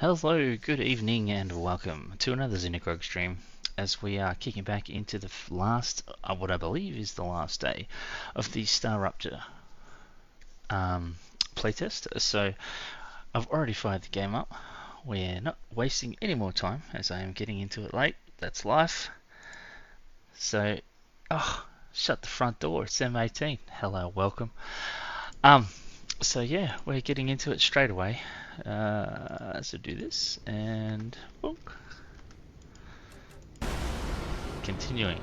Hello, good evening, and welcome to another Xenogrog stream as we are kicking back into the last, what I believe is the last day of the StarRupture playtest. So I've already fired the game up. We're not wasting any more time as I am getting into it late. That's life. So, shut the front door. It's M18. Hello, welcome. So yeah, we're getting into it straight away. So do this and boom. Continuing.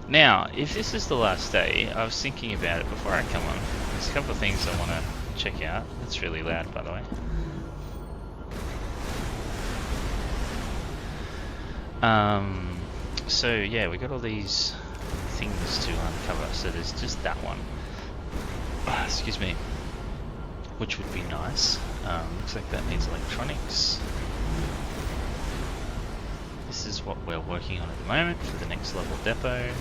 Now, if this is the last day, I was thinking about it before I come on. There's a couple of things I want to check out. That's really loud, by the way. So yeah, we got all these things to uncover. So there's just that one. Excuse me. Which would be nice. Looks like that needs electronics. This is what we're working on at the moment for the next level depot.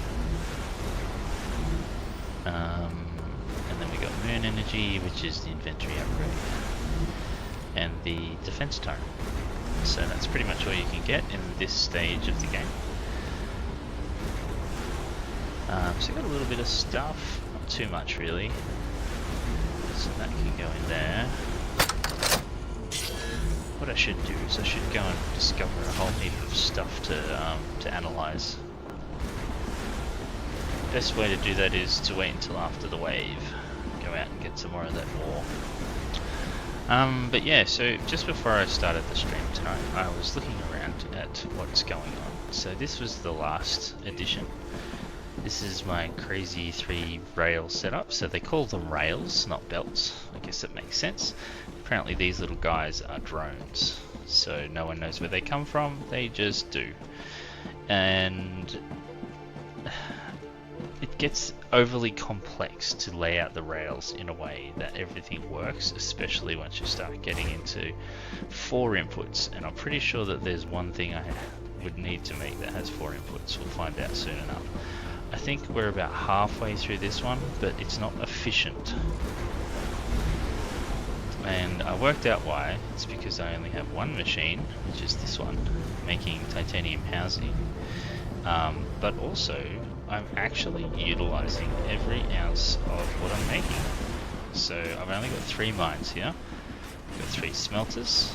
And then we got moon energy, which is the inventory upgrade. And the defense turret. So that's pretty much all you can get in this stage of the game. So got a little bit of stuff, not too much really. So that can go in there. What I should do is I should go and discover a whole heap of stuff to analyze. Best way to do that is to wait until after the wave. Go out and get some more of that ore. But yeah, so just before I started the stream tonight, I was looking around at what's going on. So this was the last edition. This is my crazy 3 rail setup. So they call them rails, not belts. I guess it makes sense. Apparently these little guys are drones. So no one knows where they come from, they just do. And it gets overly complex to lay out the rails in a way that everything works, especially once you start getting into 4 inputs. And I'm pretty sure that there's one thing I would need to make that has 4 inputs. We'll find out soon enough. I think we're about halfway through this one, but it's not efficient. And I worked out why. It's because I only have one machine, which is this one, making titanium housing. But also, I'm actually utilizing every ounce of what I'm making. So I've only got 3 mines here. I've got 3 smelters,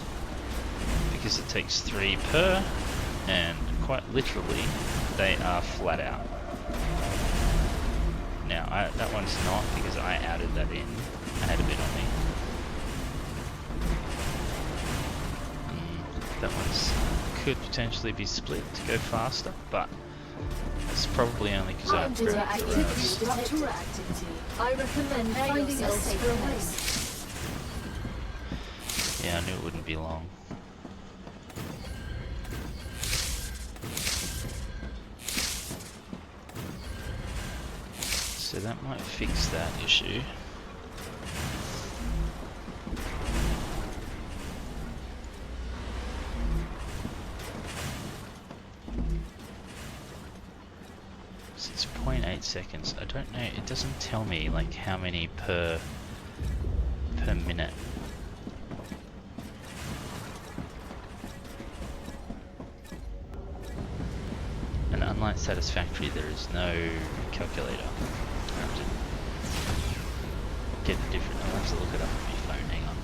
because it takes 3 per, and quite literally, they are flat out. Now, that one's not, because I added that in. I had a bit on me. That one's could potentially be split to go faster, but it's probably only because I upgraded the rest. I recommend finding a safer place. Yeah, I knew it wouldn't be long. So that might fix that issue. So it's 0.8 seconds. I don't know, it doesn't tell me like how many per minute. And unlike Satisfactory, there is no calculator. I have to get a different. I'll have to look it up on my phone. Hang on.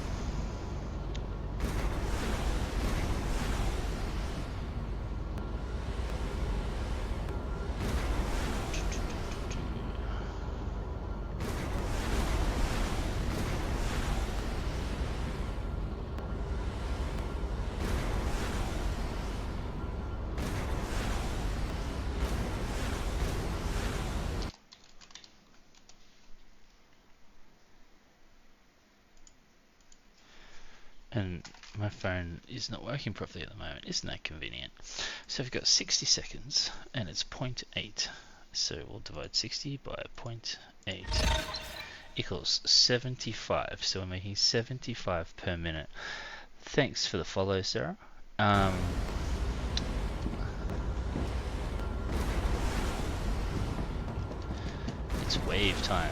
And my phone is not working properly at the moment. Isn't that convenient? So we've got 60 seconds and it's 0.8. So we'll divide 60 by 0.8 equals 75. So we're making 75 per minute. Thanks for the follow, Sarah. It's wave time.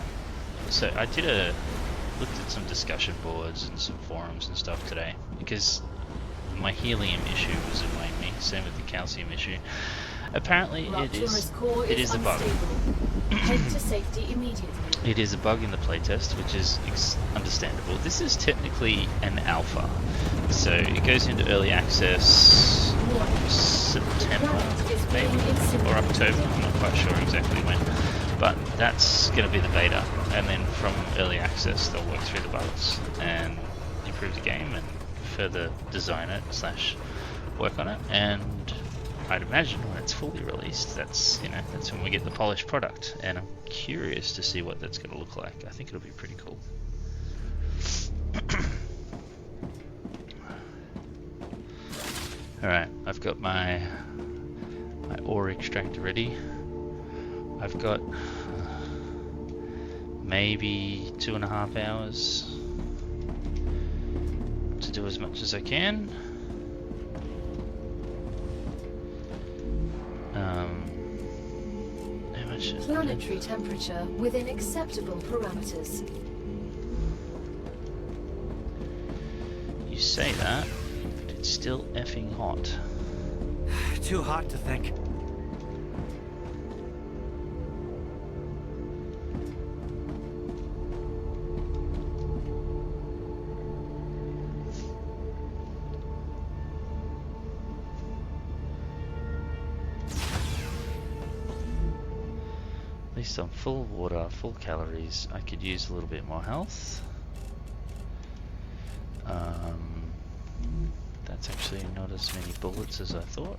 So I looked at some discussion boards and some forums and stuff today, because my helium issue was annoying me. Same with the calcium issue. Apparently, it is a bug. Head to safety immediately. It is a bug in the playtest, which is understandable. This is technically an alpha, so it goes into early access September, maybe, or October. I'm not quite sure exactly when, but that's going to be the beta, and then from early access they'll work through the bugs and improve the game and further design it / work on it. And I'd imagine when it's fully released, that's when we get the polished product, and I'm curious to see what that's going to look like. I think it'll be pretty cool. Alright, I've got my ore extractor ready. I've got maybe 2.5 hours to do as much as I can. How much? Planetary temperature within acceptable parameters. You say that, but it's still effing hot. Too hot to think. At least I'm full of water, full calories. I could use a little bit more health. That's actually not as many bullets as I thought.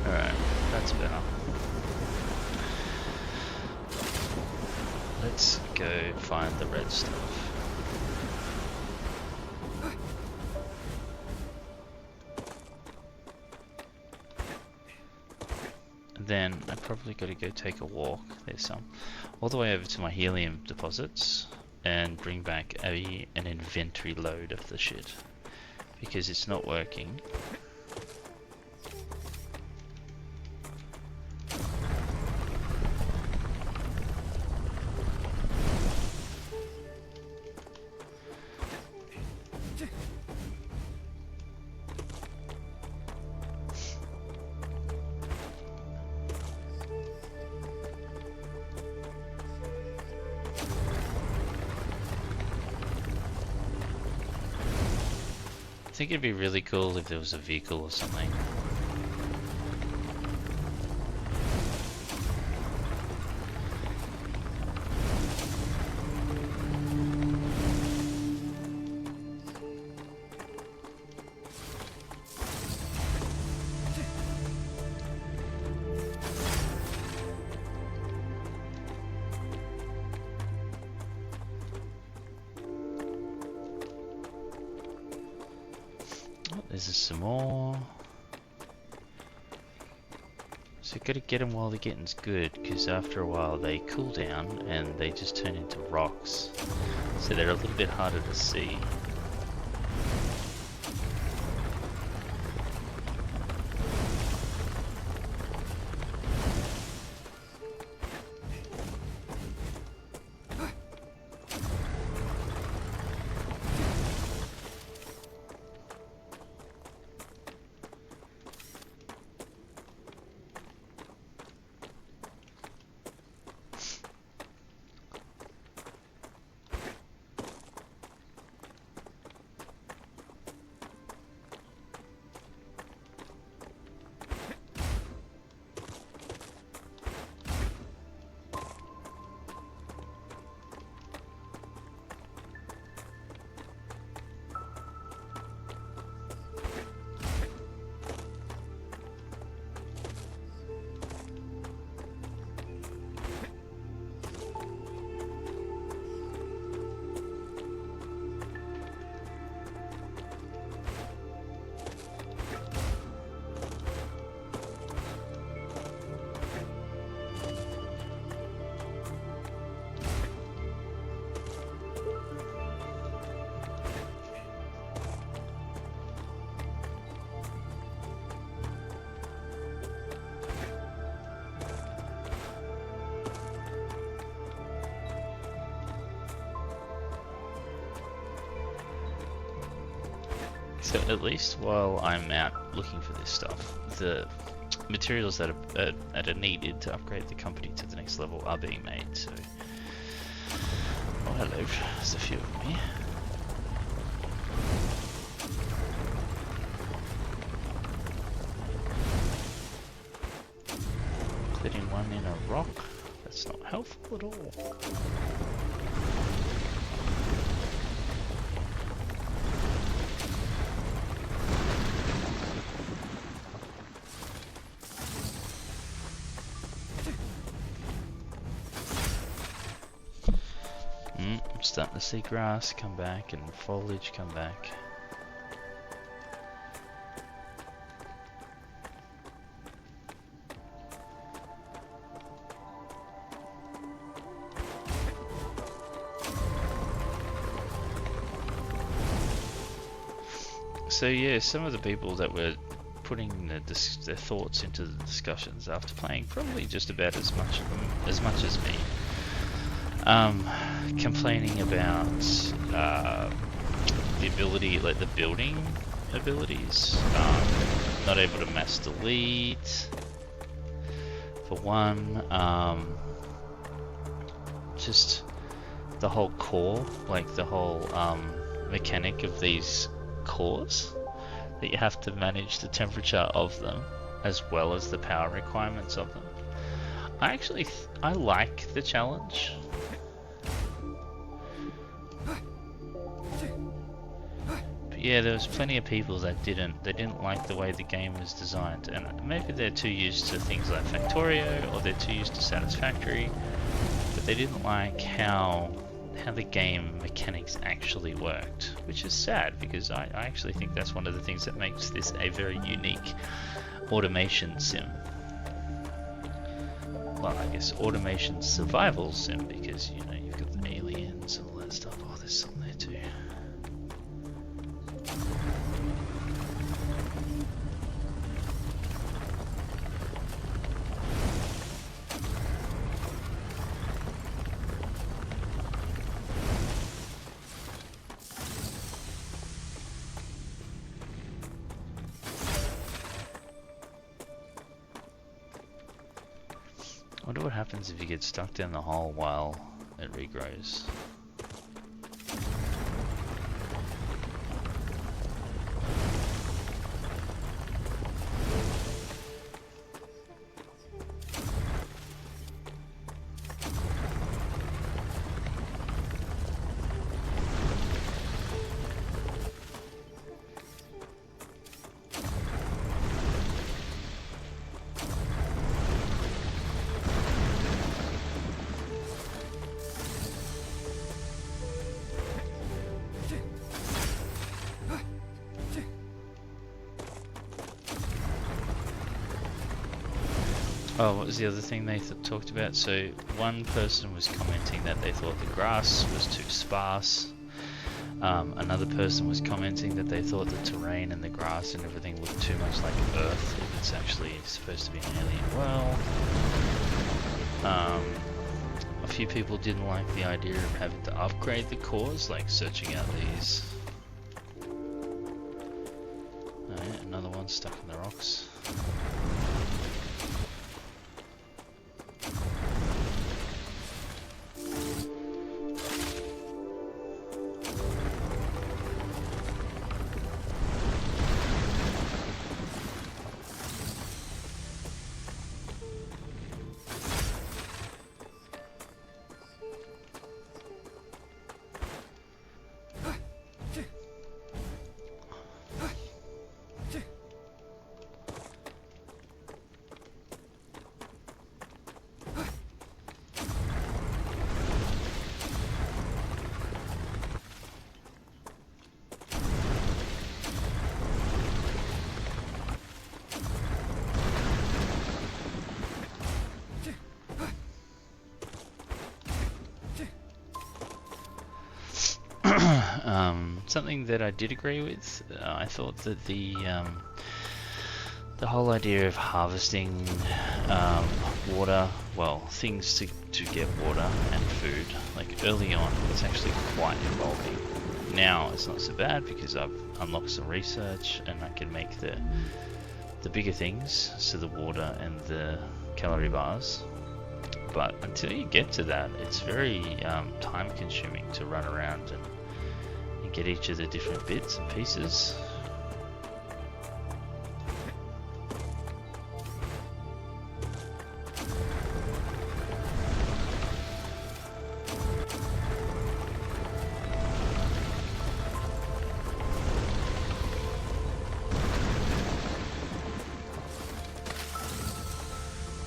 Alright, that's better. Let's go find the red stuff. Then I probably got to go take a walk. There's some all the way over to my helium deposits and bring back an inventory load of the shit because it's not working. I think it'd be really cool if there was a vehicle or something. This is some more. So gotta get them while the getting's good, because after a while they cool down and they just turn into rocks. So they're a little bit harder to see. So at least while I'm out looking for this stuff, the materials that are needed to upgrade the company to the next level are being made. So, oh hello, there's a few of them here. Including one in a rock. That's not helpful at all. I'm starting to see grass come back and foliage come back. So yeah, some of the people that were putting their thoughts into the discussions after playing probably just about as much as me, complaining about the ability, like the building abilities, not able to mass delete for one, just the whole core, like the whole mechanic of these cores, that you have to manage the temperature of them as well as the power requirements of them. I like the challenge. But yeah, there was plenty of people that didn't like the way the game was designed, and maybe they're too used to things like Factorio, or they're too used to Satisfactory, but they didn't like how the game mechanics actually worked, which is sad, because I actually think that's one of the things that makes this a very unique automation sim. Well, I guess automation survival sim, because you know you've got the aliens and all that stuff. Oh, there's some there too. I wonder what happens if you get stuck down the hole while it regrows. Oh, what was the other thing they talked about? So one person was commenting that they thought the grass was too sparse. Another person was commenting that they thought the terrain and the grass and everything looked too much like Earth if it's actually supposed to be an alien world. A few people didn't like the idea of having to upgrade the cores, like searching out these. Alright, another one stuck in the rocks. Something that I did agree with, I thought that the whole idea of harvesting water, well, things to get water and food, like early on, was actually quite involving. now it's not so bad because I've unlocked some research and I can make the bigger things, so the water and the calorie bars. But until you get to that, it's very time consuming to run around and get each of the different bits and pieces.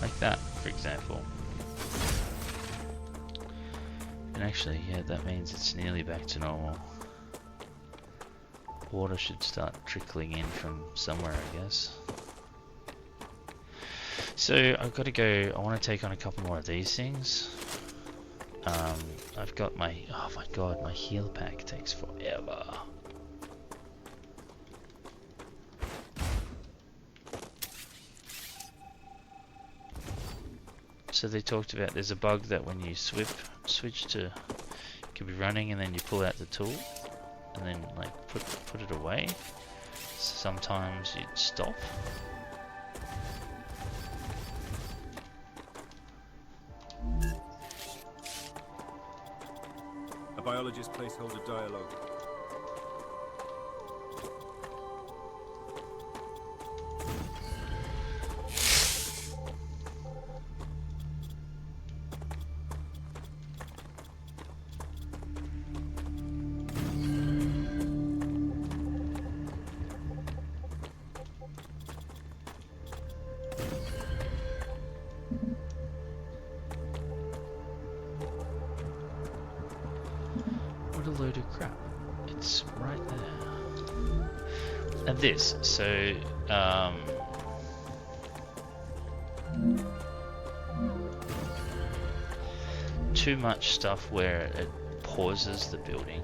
Like that, for example. And actually, yeah, that means it's nearly back to normal. Water should start trickling in from somewhere, I guess. So I've got to go. I want to take on a couple more of these things. I've got my, oh my god, my heal pack takes forever. So they talked about there's a bug that when you switch to, you could be running and then you pull out the tool and then like put it away. Sometimes you'd stop. A biologist placeholder dialogue. What a load of crap. It's right there. And this, so too much stuff where it pauses the building,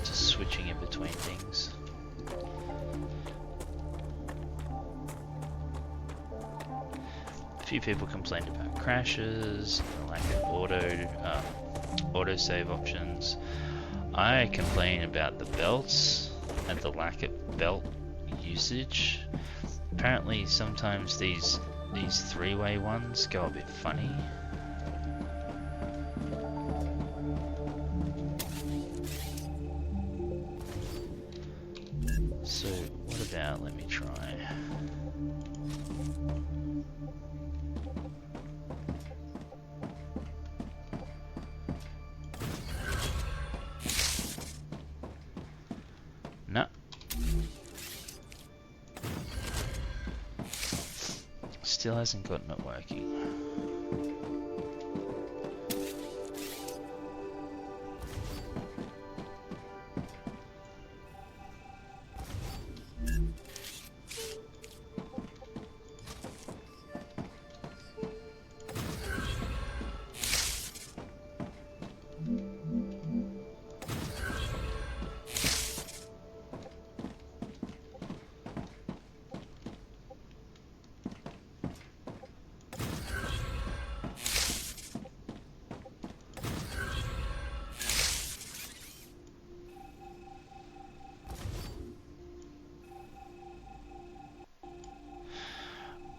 just switching in between things. A few people complained about crashes, the lack of auto-save options. I complain about the belts and the lack of belt usage. Apparently sometimes these three-way ones go a bit funny. So what about, let me try. No. Still hasn't gotten it working.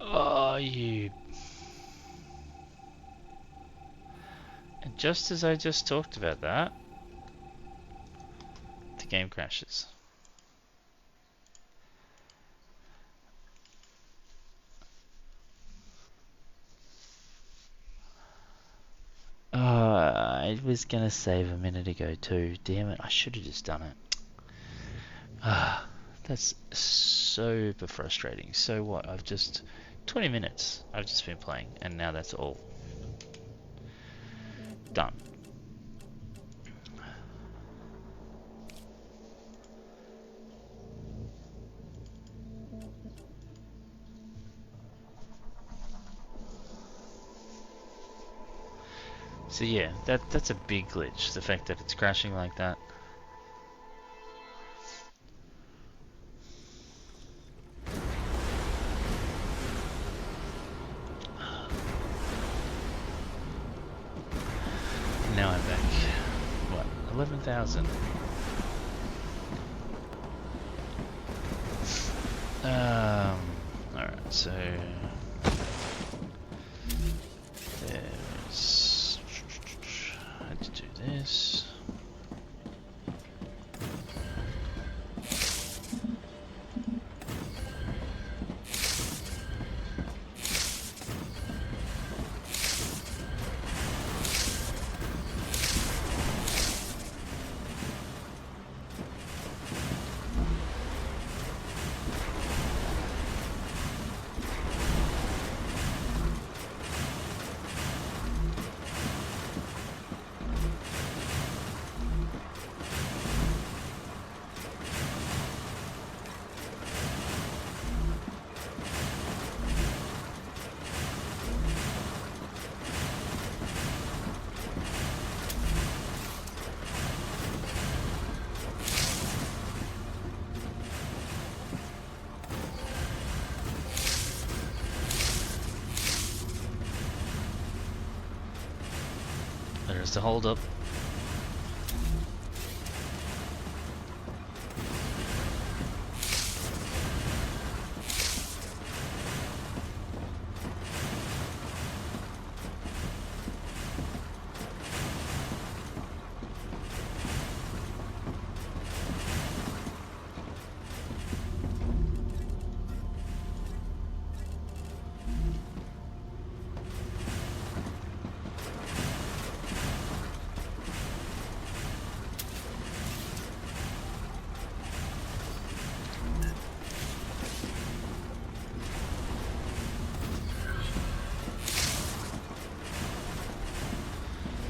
Oh, you... And just as I just talked about that, the game crashes. I was gonna save a minute ago too. Damn it, I should have just done it. That's super frustrating. So what, 20 minutes I've just been playing and now that's all done. So yeah, that's a big glitch, the fact that it's crashing like that. Now I'm back. What? 11,000. So there's, I had to do this. There's the hold up.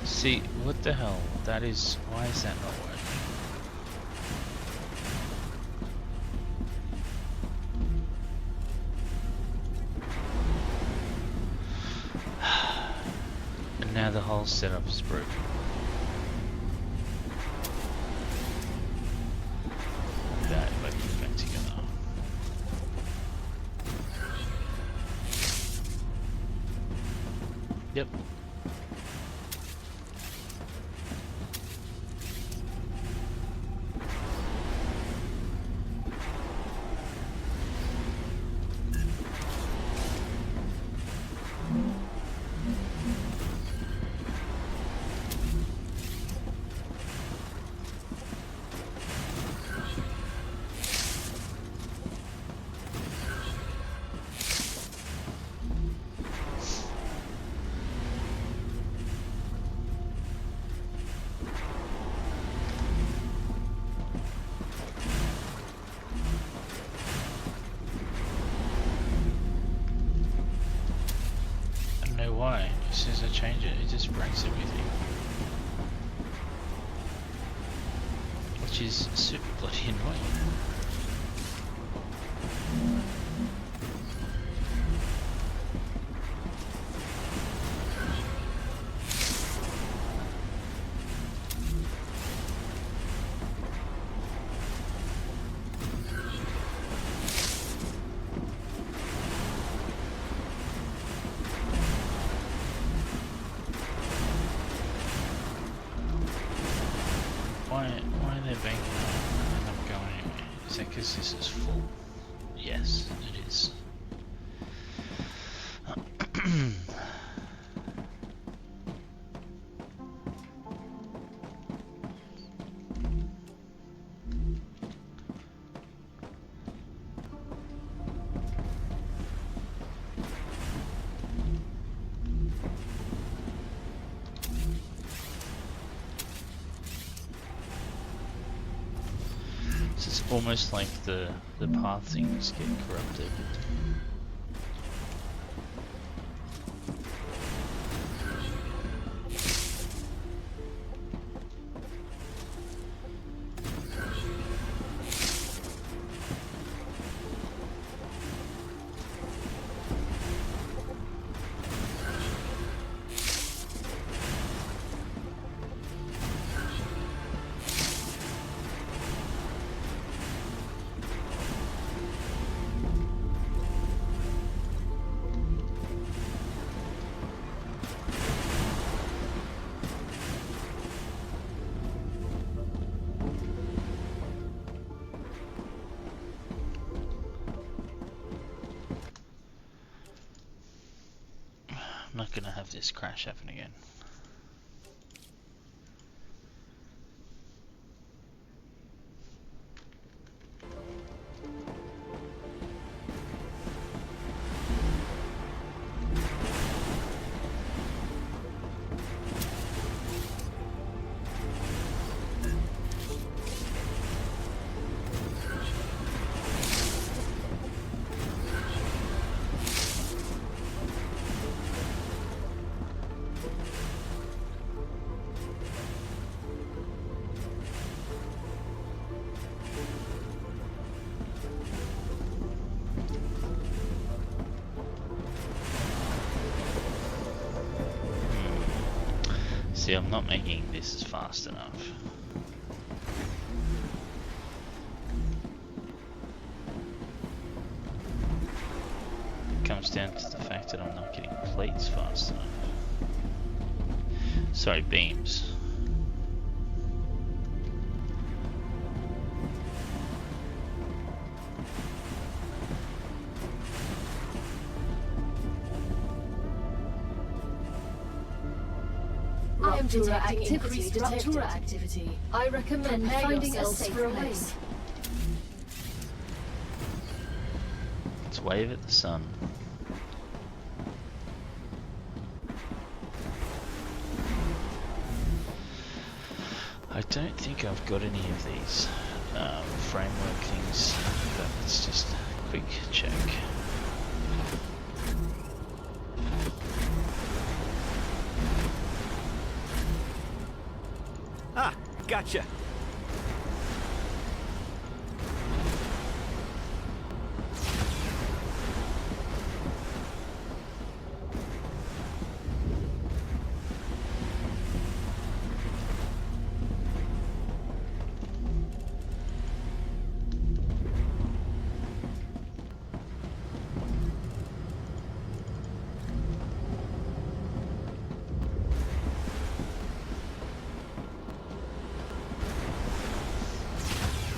See, what the hell? That is, why is that not working? And now the whole setup is broken. That if I put it back together. Yep. Why? As soon as I change it, it just breaks everything. Which is super bloody annoying. Why are they banking and not going anywhere? Is that because this is full? Yes, it is. It's almost like the path things get corrupted. I'm not gonna have this crash happen again. See, I'm not making this fast enough. It comes down to the fact that I'm not getting plates fast enough. Sorry, beams. I am detecting increased Rapture activity. I recommend finding a safe place. Let's wave at the sun. I don't think I've got any of these framework things, but let's just quick check. Ah, gotcha.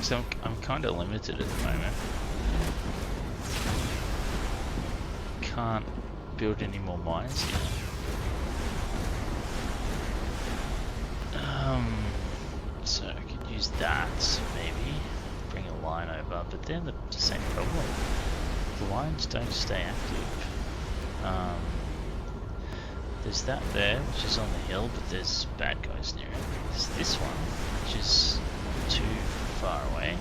So I'm kind of limited at the moment. Can't build any more mines here. So I could use that, maybe. Bring a line over, but then the same problem. The lines don't stay active. There's that there, which is on the hill, but there's bad guys near it. There's this one, which is too far away.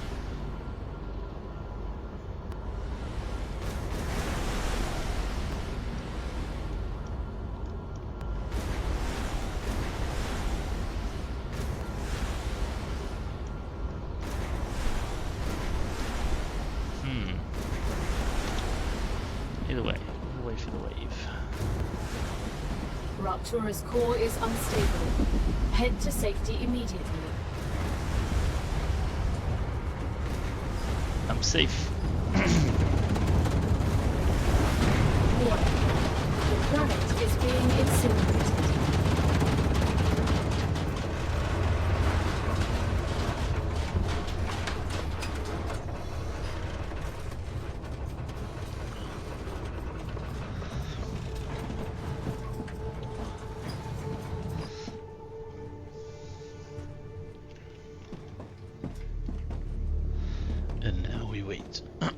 Either way, we'll wait for the wave. Rapture's core is unstable. Head to safety immediately. I'm safe. Warning. The planet is being incinerated. And now we wait. I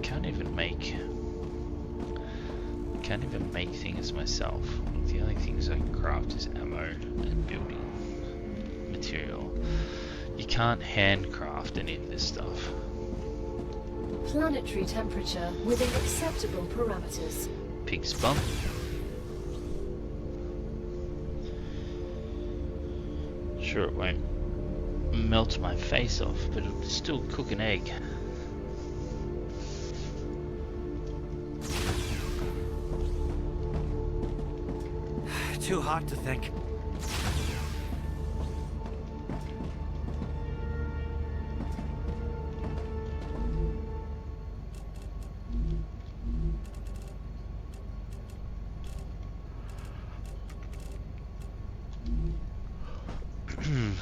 can't even make things myself. The only things I can craft is ammo and building material. You can't handcraft any of this stuff. Planetary temperature within acceptable parameters. Pig's bum. Sure, it won't melt my face off, but it'll still cook an egg. Too hot to think.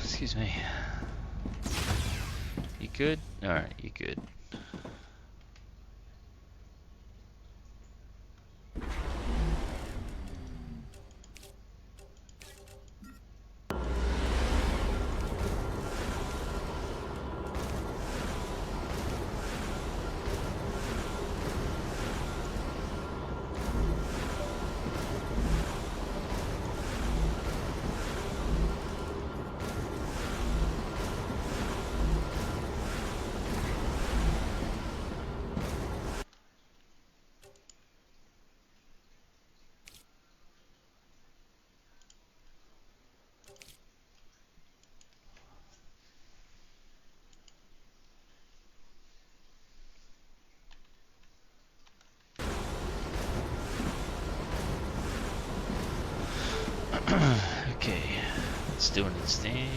Excuse me. You good? Alright, you good. Okay, it's doing its thing.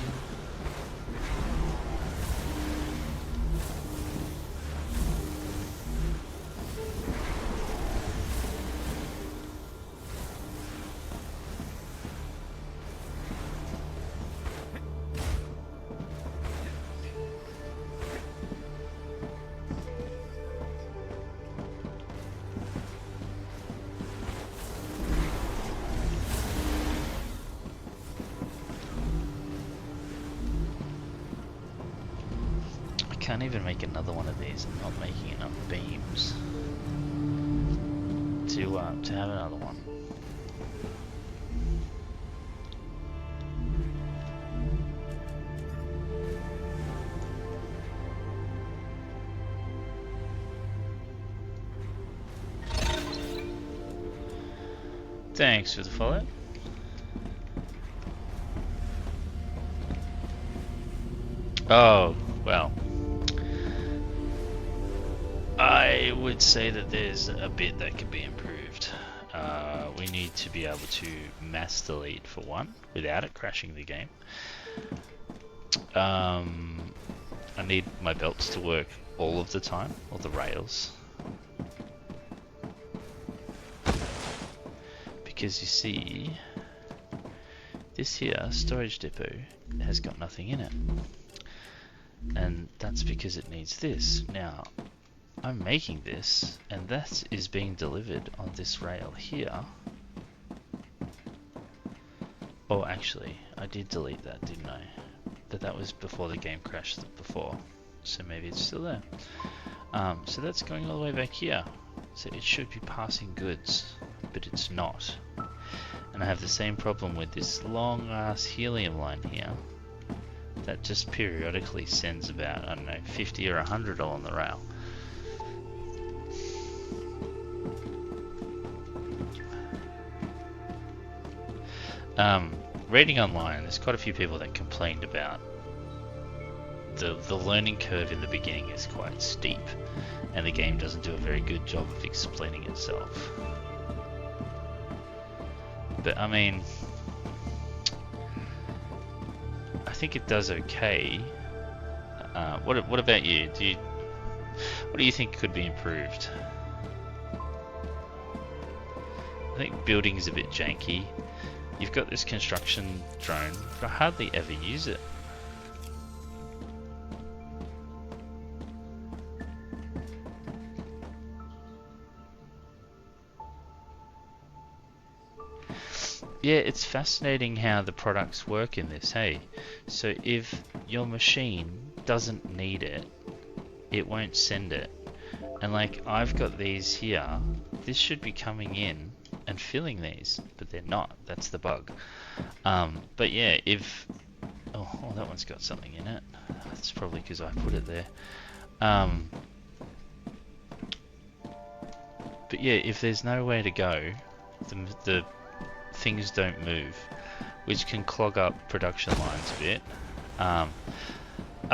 I can't even make another one of these. I'm not making enough beams to have another one. Thanks for the follow. Oh, well. I would say that there's a bit that could be improved. We need to be able to mass delete for one, without it crashing the game. I need my belts to work all of the time, or the rails. Because you see, this here storage depot has got nothing in it. And that's because it needs this. Now, I'm making this, and that is being delivered on this rail here. Oh, actually, I did delete that, didn't I? But that was before the game crashed before, so maybe it's still there. So that's going all the way back here. So it should be passing goods, but it's not. And I have the same problem with this long ass helium line here that just periodically sends about, I don't know, 50 or 100 along the rail. Reading online, there's quite a few people that complained about the learning curve in the beginning is quite steep, and the game doesn't do a very good job of explaining itself. But I mean, I think it does okay. What about you? What do you think could be improved? I think building is a bit janky. You've got this construction drone, but I hardly ever use it. Yeah, it's fascinating how the products work in this, hey? So if your machine doesn't need it, it won't send it. And like, I've got these here, this should be coming in and filling these, but they're not. That's the bug. But yeah, if... Oh, that one's got something in it. That's probably because I put it there. But yeah, if there's nowhere to go, the things don't move, which can clog up production lines a bit. I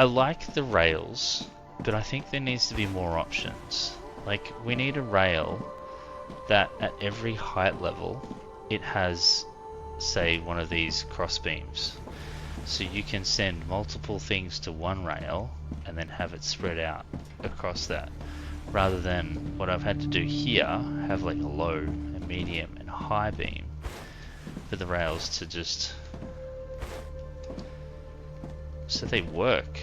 like the rails, but I think there needs to be more options. Like, we need a rail that at every height level it has, say, one of these cross beams, so you can send multiple things to one rail and then have it spread out across that, rather than what I've had to do here, have like a low, a medium and a high beam for the rails to just, so they work.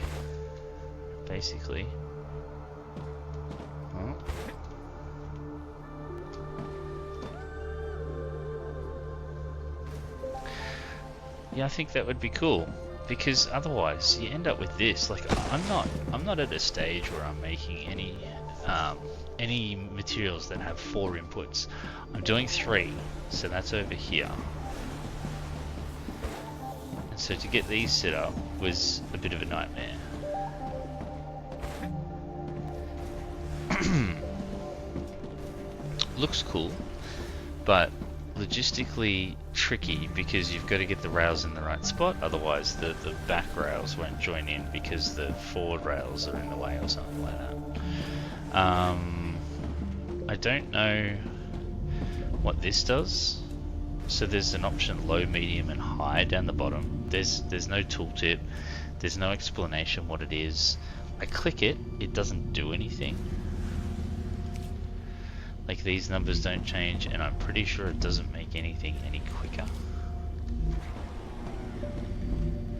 basically. Oh. Yeah, I think that would be cool, because otherwise you end up with this. Like, I'm not at a stage where I'm making any materials that have 4 inputs. I'm doing 3, so that's over here. And so to get these set up was a bit of a nightmare. Looks cool, but logistically tricky, because you've got to get the rails in the right spot, otherwise the back rails won't join in because the forward rails are in the way or something like that. I don't know what this does. So there's an option low, medium and high down the bottom. There's no tooltip, there's no explanation what it is. I click it, it doesn't do anything. Like, these numbers don't change, and I'm pretty sure it doesn't make anything any quicker.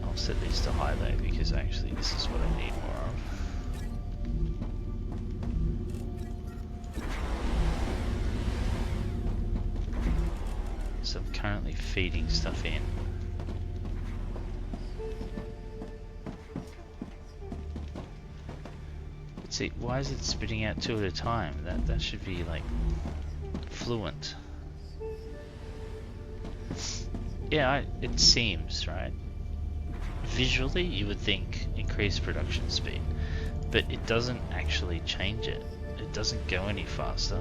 I'll set these to high though, because actually this is what I need more of. So I'm currently feeding stuff in. See, why is it spitting out 2 at a time? That should be like fluent. Yeah, it seems, right? Visually you would think increase production speed, but it doesn't actually change it. It doesn't go any faster.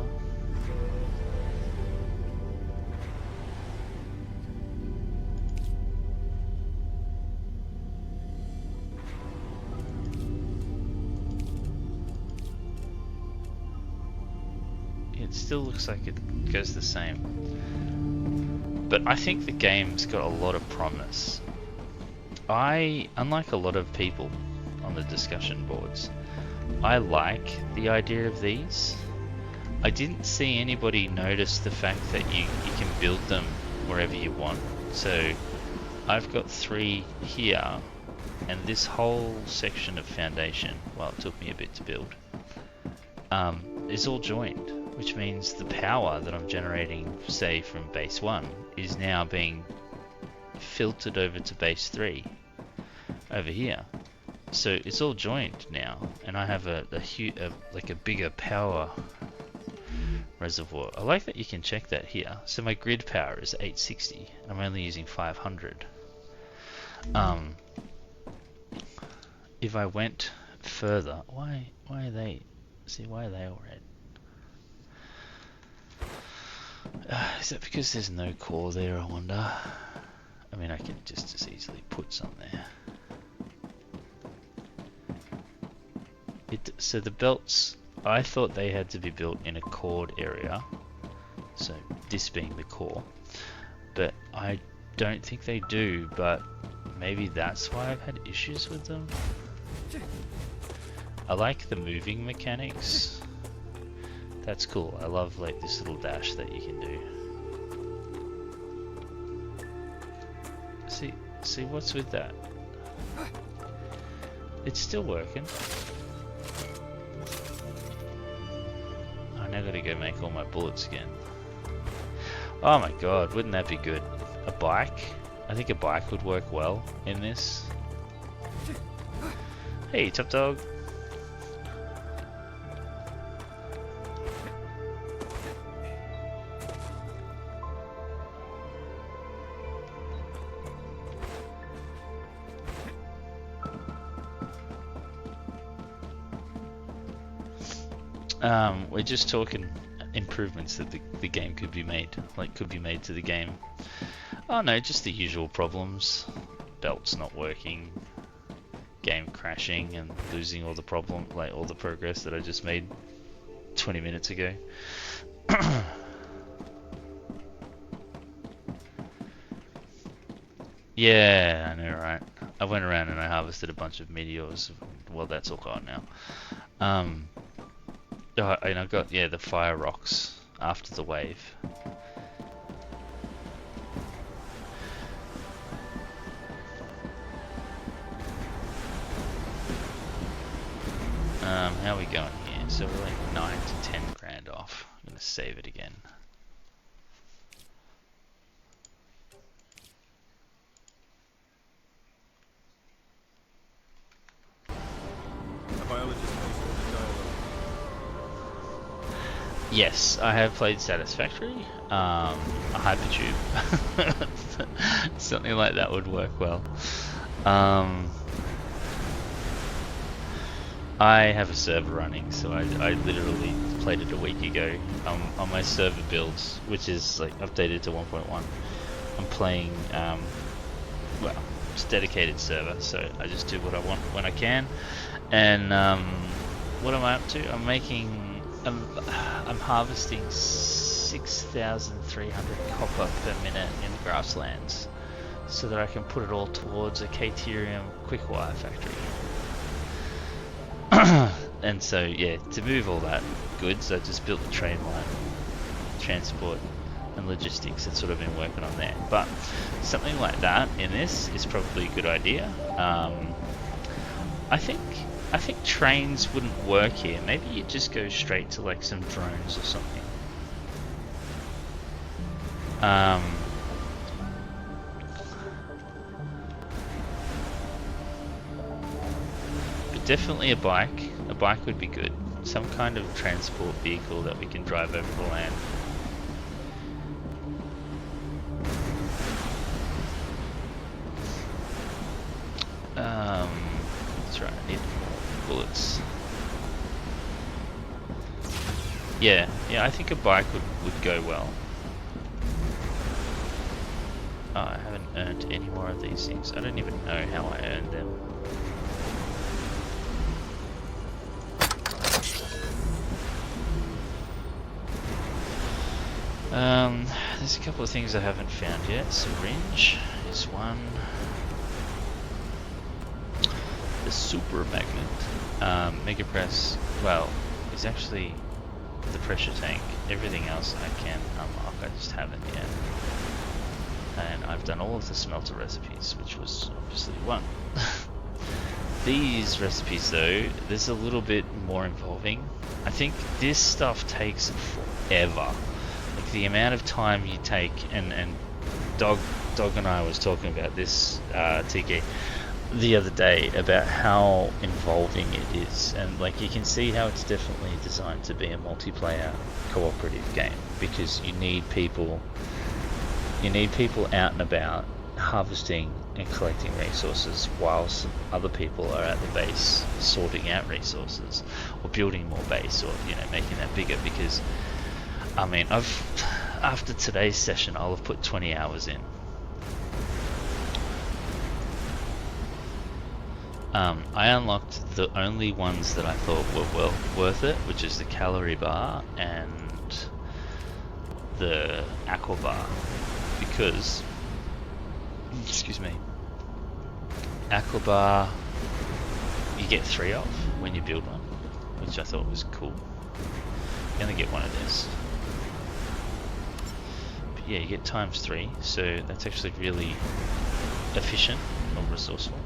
It still looks like it goes the same. But I think the game's got a lot of promise. Unlike a lot of people on the discussion boards, I like the idea of these. I didn't see anybody notice the fact that you can build them wherever you want. So I've got 3 here, and this whole section of foundation, well, it took me a bit to build, is all joined. Which means the power that I'm generating, say from base 1, is now being filtered over to base 3 over here. So it's all joined now, and I have a bigger power reservoir. I like that you can check that here. So my grid power is 860. I'm only using 500. If I went further, why are they? See, why are they all red? Is that because there's no core there, I wonder? I mean, I can just as easily put some there. So the belts, I thought they had to be built in a cored area, so this being the core, but I don't think they do, but maybe that's why I've had issues with them. I like the moving mechanics. That's cool. I love like this little dash that you can do. See what's with that? It's still working. I now gotta go make all my bullets again. Oh my god, wouldn't that be good? A bike? I think a bike would work well in this. Hey, Top Dog. We're just talking improvements that the game could be made, to the game. Oh no, just the usual problems. Belts not working, game crashing and losing all the progress that I just made 20 minutes ago. Yeah, I know, right? I went around and I harvested a bunch of meteors. Well, that's all gone now. And I got, the fire rocks after the wave. How are we going here? So we're like 9 to 10 grand off. I'm gonna save it again. A biologist placeholder dialogue. Yes, I have played Satisfactory. A hypertube. Something like that would work well. I have a server running, so I literally played it a week ago. On my server builds, which is like updated to 1.1. I'm playing, well, it's a dedicated server, so I just do what I want when I can. And what am I up to? I'm harvesting 6,300 copper per minute in grasslands, so that I can put it all towards a Caterium quickwire factory. And so yeah, to move all that goods, I just built the train line, transport and logistics. That's what I've been working on there. But something like that in this is probably a good idea. I think trains wouldn't work here. Maybe you just go straight to like some drones or something. But definitely a bike. A bike would be good. Some kind of transport vehicle that we can drive over the land. That's right, I need more bullets. Yeah, I think a bike would go well. Oh, I haven't earned any more of these things. I don't even know how I earned them. There's a couple of things I haven't found yet. Syringe is one. The super magnet. Mega press, well, is actually the pressure tank. Everything else I can unlock, I just haven't yet. And I've done all of the smelter recipes, which was obviously one. These recipes though, there's a little bit more involving. I think this stuff takes forever. Like the amount of time you take, and Dog and I was talking about this, TK, the other day, about how involving it is, and like you can see how it's definitely designed to be a multiplayer cooperative game, because you need people out and about harvesting and collecting resources whilst other people are at the base sorting out resources or building more base, or making that bigger. Because I mean, after today's session I'll have put 20 hours in. I unlocked the only ones that I thought were well worth it, which is the calorie bar and the aqua bar, because, excuse me, aqua bar you get 3 off when you build one, which I thought was cool. I'm gonna get one of this. But yeah, you get ×3, so that's actually really efficient or resourceful.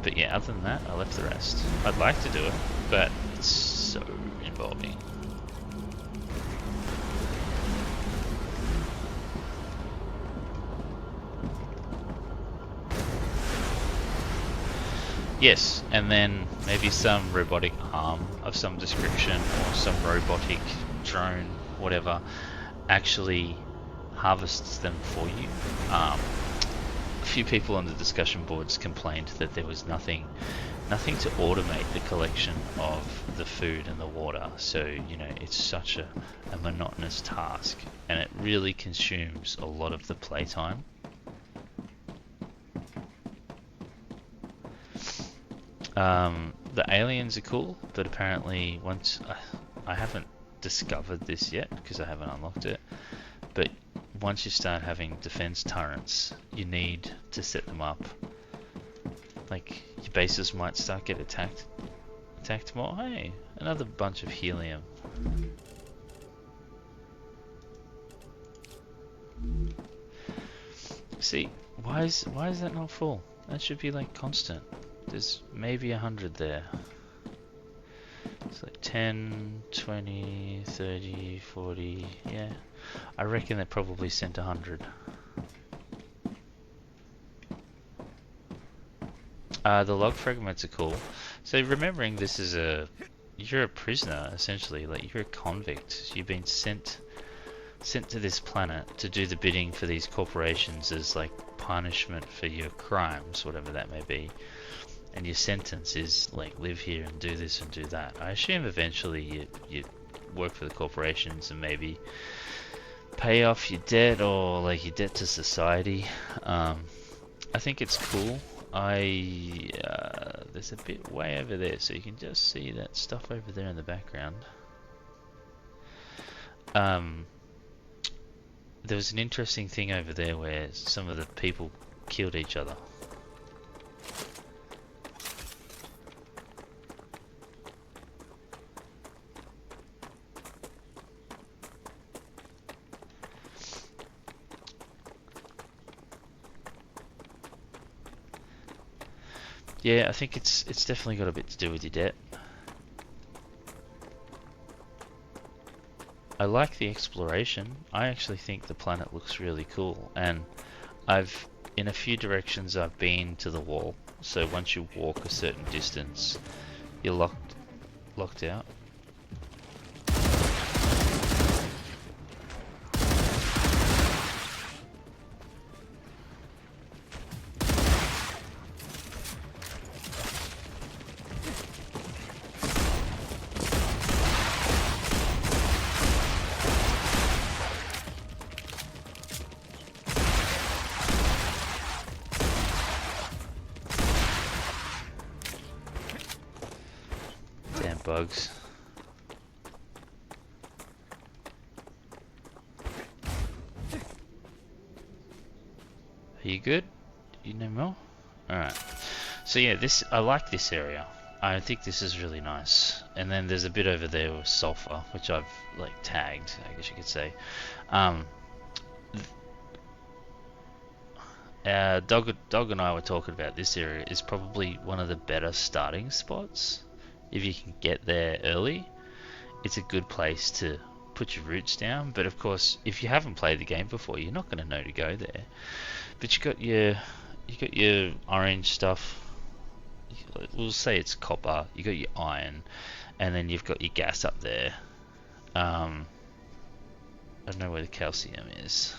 But yeah, other than that, I left the rest. I'd like to do it, but it's so involving. Yes, and then maybe some robotic arm of some description, or some robotic drone, whatever, actually harvests them for you. A few people on the discussion boards complained that there was nothing to automate the collection of the food and the water, so it's such a monotonous task, and it really consumes a lot of the playtime. The aliens are cool, but apparently once I haven't discovered this yet because I haven't unlocked it, but once you start having defense turrets, you need to set them up. Like, your bases might start get attacked more. Hey, another bunch of helium. See, why is that not full? That should be like constant. there's maybe 100 there. It's like 10, 20, 30, 40, yeah. I reckon they probably sent 100. The log fragments are cool. So remembering this is you're a prisoner essentially, like you're a convict. You've been sent to this planet to do the bidding for these corporations as like punishment for your crimes, whatever that may be. And your sentence is like live here and do this and do that. I assume eventually you work for the corporations and maybe pay off your debt or like your debt to society. I think it's cool. There's a bit way over there, so you can just see that stuff over there in the background. There was an interesting thing over there where some of the people killed each other. Yeah, I think it's definitely got a bit to do with your debt. I like the exploration. I actually think the planet looks really cool, and in a few directions I've been to the wall. So once you walk a certain distance, you're locked out. Bugs. Are you good? You know more? Alright. So yeah, I like this area. I think this is really nice. And then there's a bit over there with sulfur, which I've like tagged, I guess you could say. Dog and I were talking about this area is probably one of the better starting spots. If you can get there early, it's a good place to put your roots down. But of course, if you haven't played the game before, you're not going to know to go there. But you got your orange stuff. We'll say it's copper. You got your iron, and then you've got your gas up there. I don't know where the calcium is.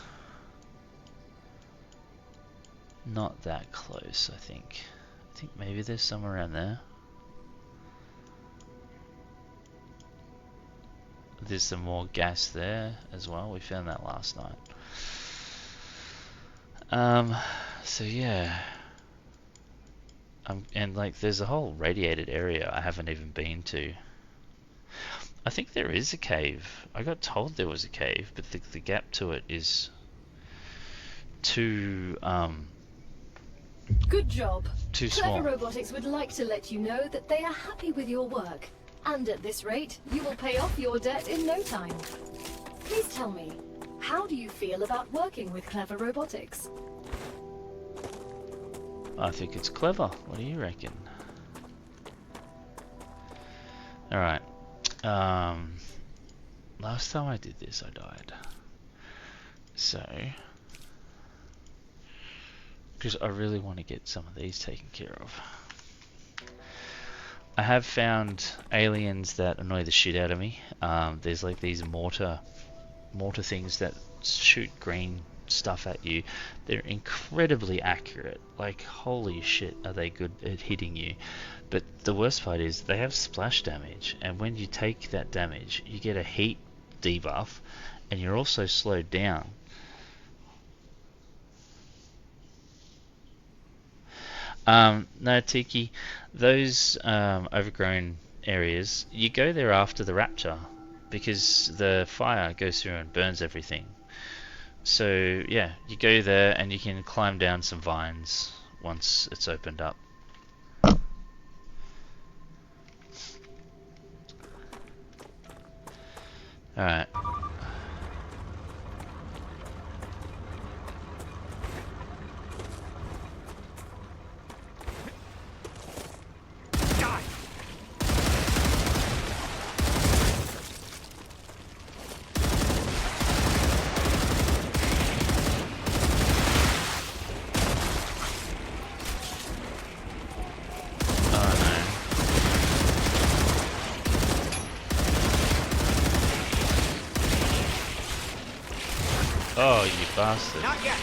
Not that close, I think. I think maybe there's some around there. There's some more gas there as well. We found that last night. So yeah. And like there's a whole radiated area I haven't even been to. I think there is a cave. I got told there was a cave, but the gap to it is too Good job. Too small. Clever Robotics would like to let you know that they are happy with your work. And at this rate, you will pay off your debt in no time. Please tell me, how do you feel about working with Clever Robotics? I think it's clever. What do you reckon? Alright. Last time I did this, I died. So, because I really want to get some of these taken care of. I have found aliens that annoy the shit out of me. There's like these mortar things that shoot green stuff at you. They're incredibly accurate. Like, holy shit, are they good at hitting you. But the worst part is they have splash damage, and when you take that damage, you get a heat debuff, and you're also slowed down. No, Tiki, those overgrown areas, you go there after the rapture, because the fire goes through and burns everything. So yeah, you go there and you can climb down some vines once it's opened up. Alright. Oh, you bastard. Not yet.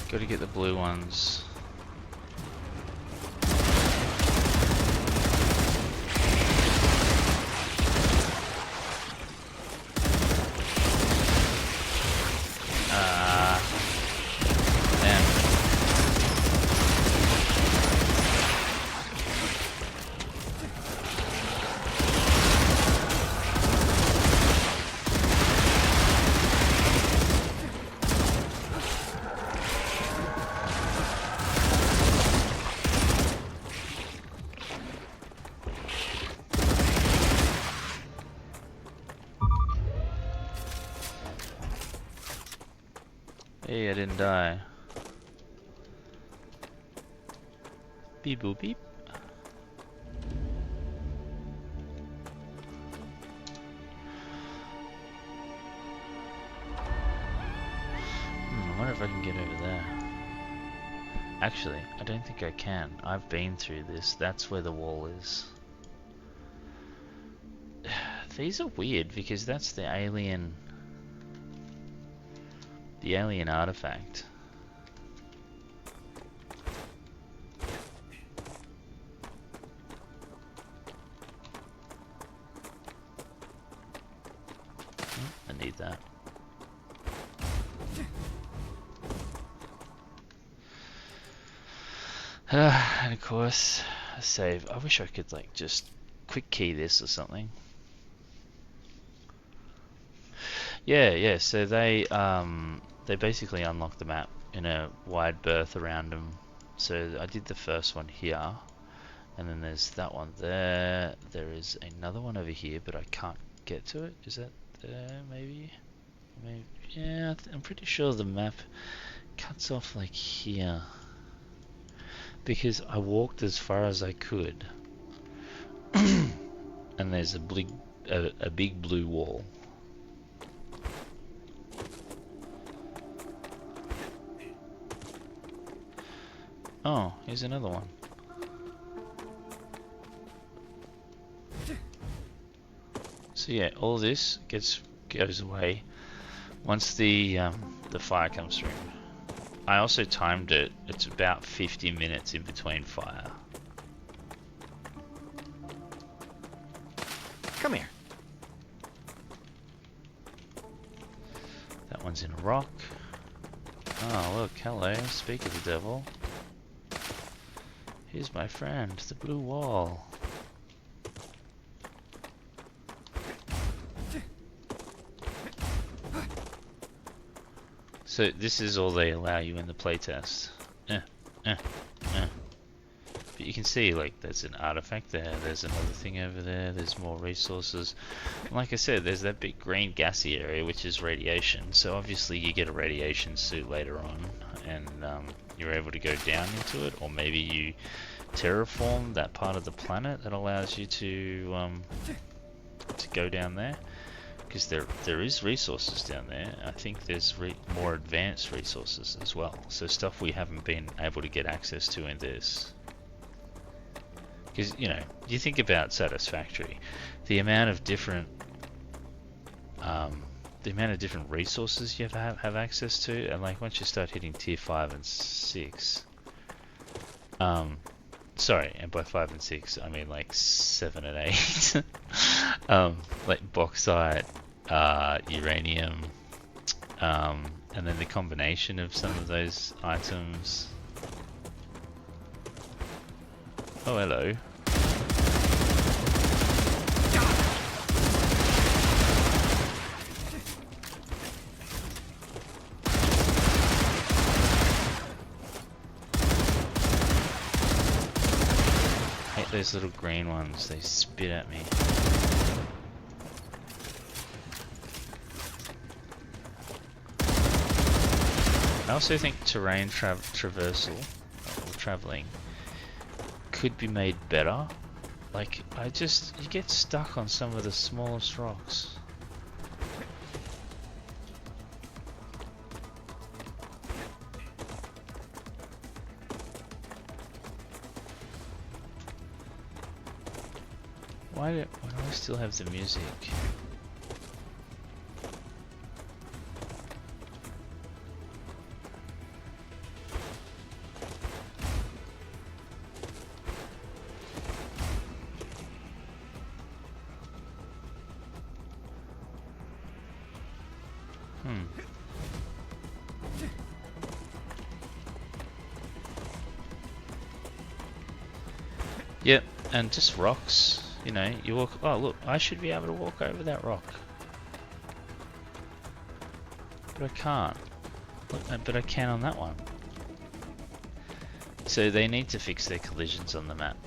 Gotta get the blue ones. Damn. Hey, I didn't die. Beep boop beep. I wonder if I can get over there. Actually, I don't think I can. I've been through this. That's where the wall is. These are weird because that's the alien artifact. I need that. And of course, a save. I wish I could like just quick key this or something. Yeah. So they basically unlock the map in a wide berth around them. So I did the first one here, and then there's that one there. There is another one over here, but I can't get to it. Is that there? Maybe. Yeah, I'm pretty sure the map cuts off like here, because I walked as far as I could, and there's a big blue wall. Oh, here's another one. So yeah, all this goes away once the fire comes through. I also timed it. It's about 50 minutes in between fire. Come here. That one's in a rock. Oh look, hello, speak of the devil. Here's my friend, the blue wall. So this is all they allow you in the playtest. But you can see, like, there's an artifact there, there's another thing over there, there's more resources. And like I said, there's that big green gassy area, which is radiation. So obviously you get a radiation suit later on, and you're able to go down into it, or maybe you terraform that part of the planet that allows you to go down there. Because there is resources down there. I think there's more advanced resources as well. So stuff we haven't been able to get access to in this. Because, you know, you think about Satisfactory, the amount of different resources you have access to, and like once you start hitting tier 5 and 6, sorry, and by 5 and 6 I mean like 7 and 8. Like bauxite, uranium, and then the combination of some of those items. Oh, hello. I hate those little green ones, they spit at me. I also think terrain traversal, or traveling, could be made better. Like, you get stuck on some of the smallest rocks. why do I still have the music? Yep, and just rocks, you know, you walk, oh look, I should be able to walk over that rock. But I can't. Look, but I can on that one. So they need to fix their collisions on the map.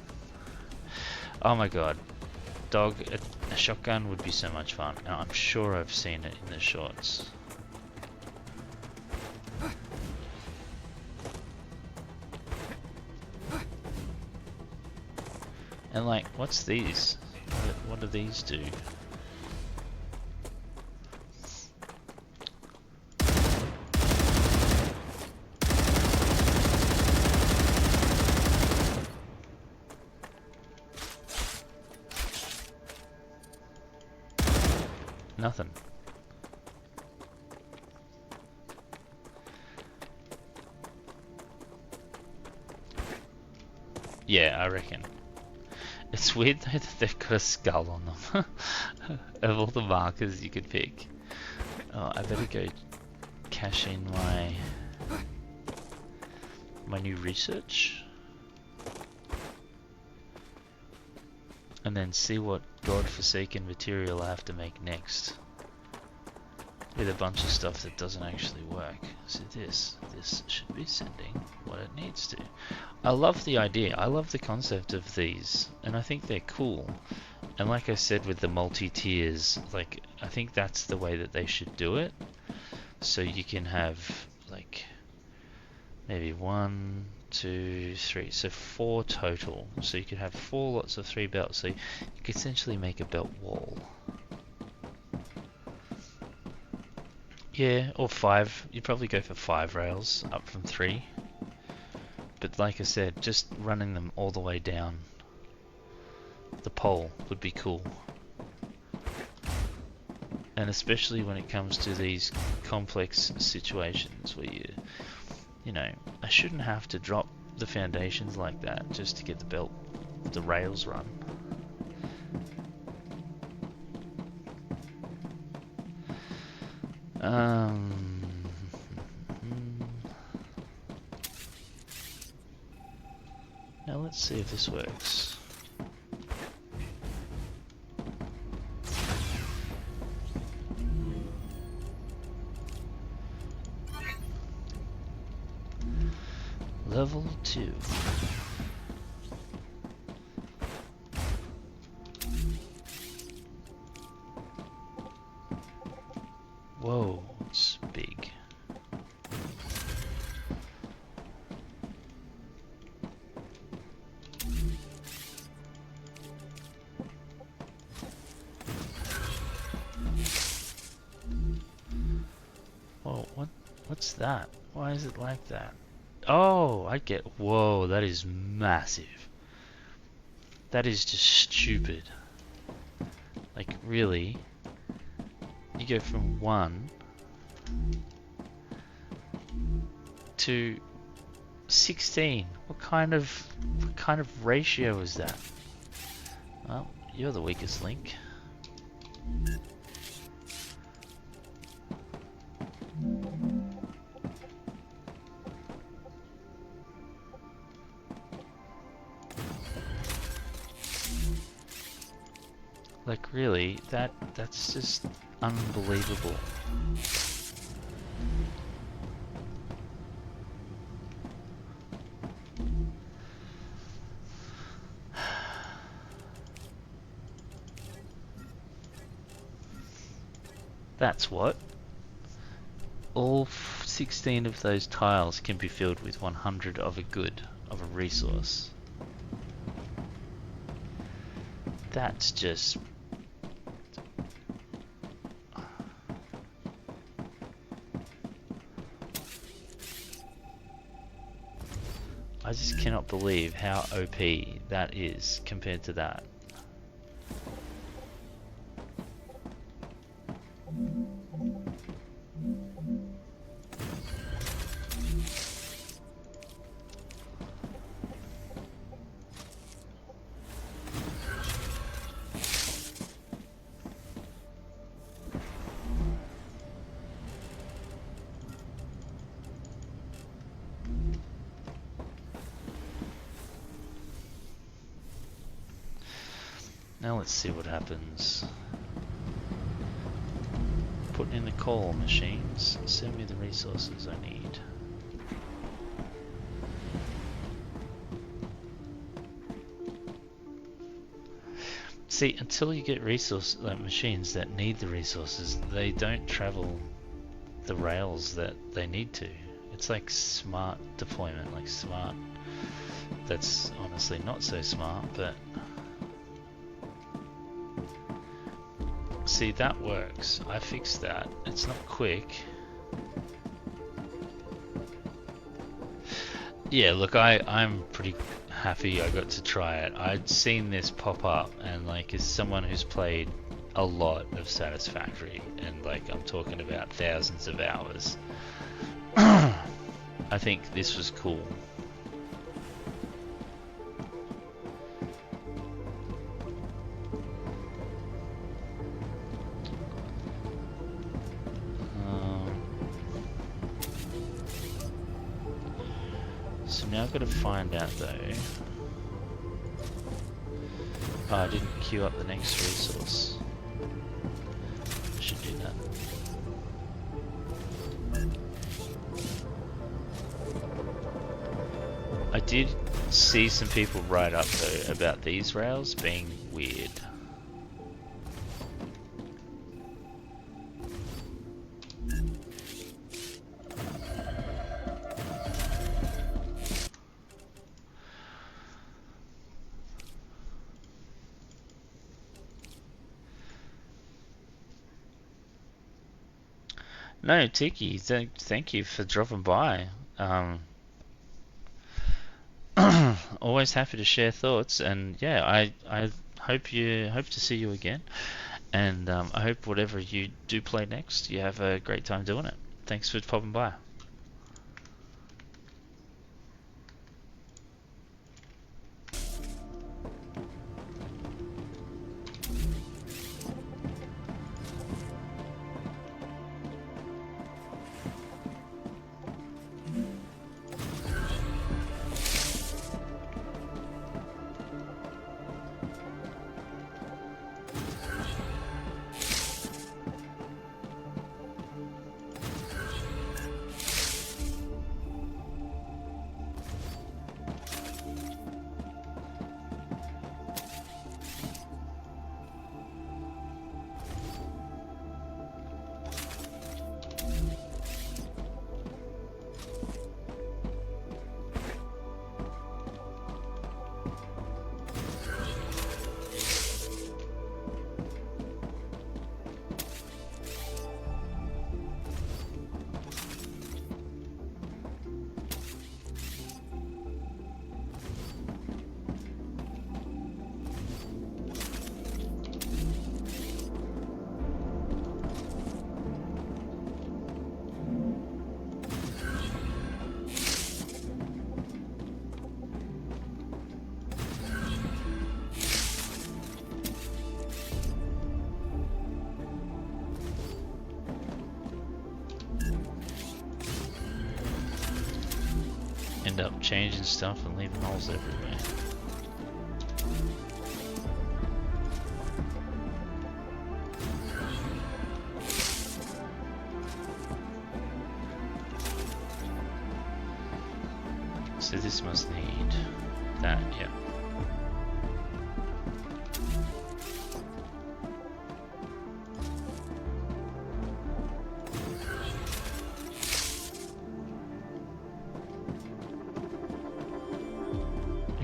Oh my god. Dog, a shotgun would be so much fun. Now, I'm sure I've seen it in the shorts. And like, what's these? What do these do? Nothing. Yeah, I reckon. It's weird though that they've got a skull on them. Of all the markers you could pick. Oh, I better go cash in my new research. And then see what godforsaken material I have to make next. With a bunch of stuff that doesn't actually work. So this should be sending what it needs to. I love the idea, I love the concept of these, and I think they're cool. And like I said with the multi-tiers, like, I think that's the way that they should do it. So you can have, like, maybe 1, 2, 3, so 4 total. So you could have 4 lots of 3 belts, so you could essentially make a belt wall. Yeah, or 5. You'd probably go for 5 rails, up from 3. But like I said, just running them all the way down the pole would be cool. And especially when it comes to these complex situations where you know, I shouldn't have to drop the foundations like that just to get the rails run. Now let's see if this works. Level 2. Whoa, it's big. Whoa, what's that? Why is it like that? Oh, I get. Whoa, that is massive. That is just stupid. Like, really? You go from 1 to 16. What kind of ratio is that? Well, you're the weakest link. Like, really, that's just unbelievable. That's what? All 16 of those tiles can be filled with 100 of a resource. That's just... I just cannot believe how OP that is compared to that. Now let's see what happens. Put in the call machines. Send me the resources I need. See, until you get machines that need the resources, they don't travel the rails that they need to. It's like smart deployment, like smart. That's honestly not so smart, but see, that works. I fixed that. It's not quick. Yeah, look, I'm pretty happy I got to try it. I'd seen this pop up, and like, as someone who's played a lot of Satisfactory, and like, I'm talking about thousands of hours, I think this was cool. So now I've got to find out though. Oh, I didn't queue up the next resource. I should do that. I did see some people write up though about these rails being weird. No, Tiki, thank you for dropping by. Always happy to share thoughts, and yeah, I hope to see you again, and I hope whatever you do play next, you have a great time doing it. Thanks for popping by. End up changing stuff and leaving holes everywhere. So this must need that, yeah.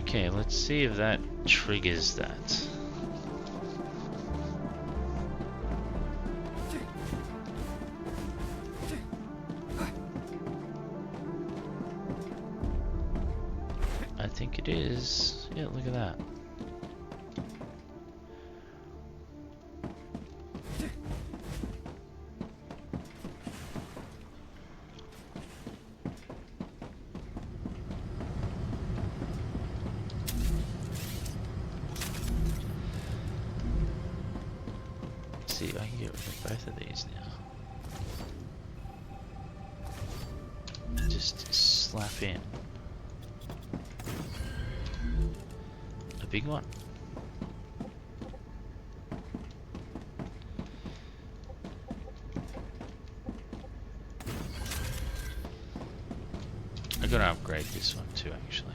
Okay, let's see if that triggers that. I think it is. Yeah, look at that. See, I can get rid of both of these now. Just slap in a big one. upgrade this one too, actually.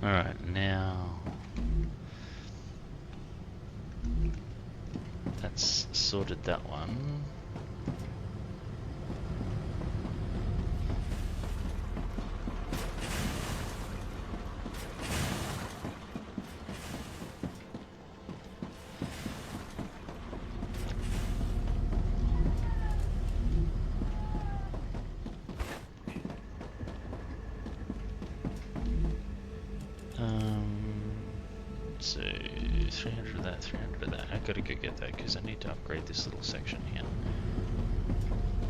Alright, now that's sorted that one. So 300 of that, 300 of that. I gotta go get that because I need to upgrade this little section here.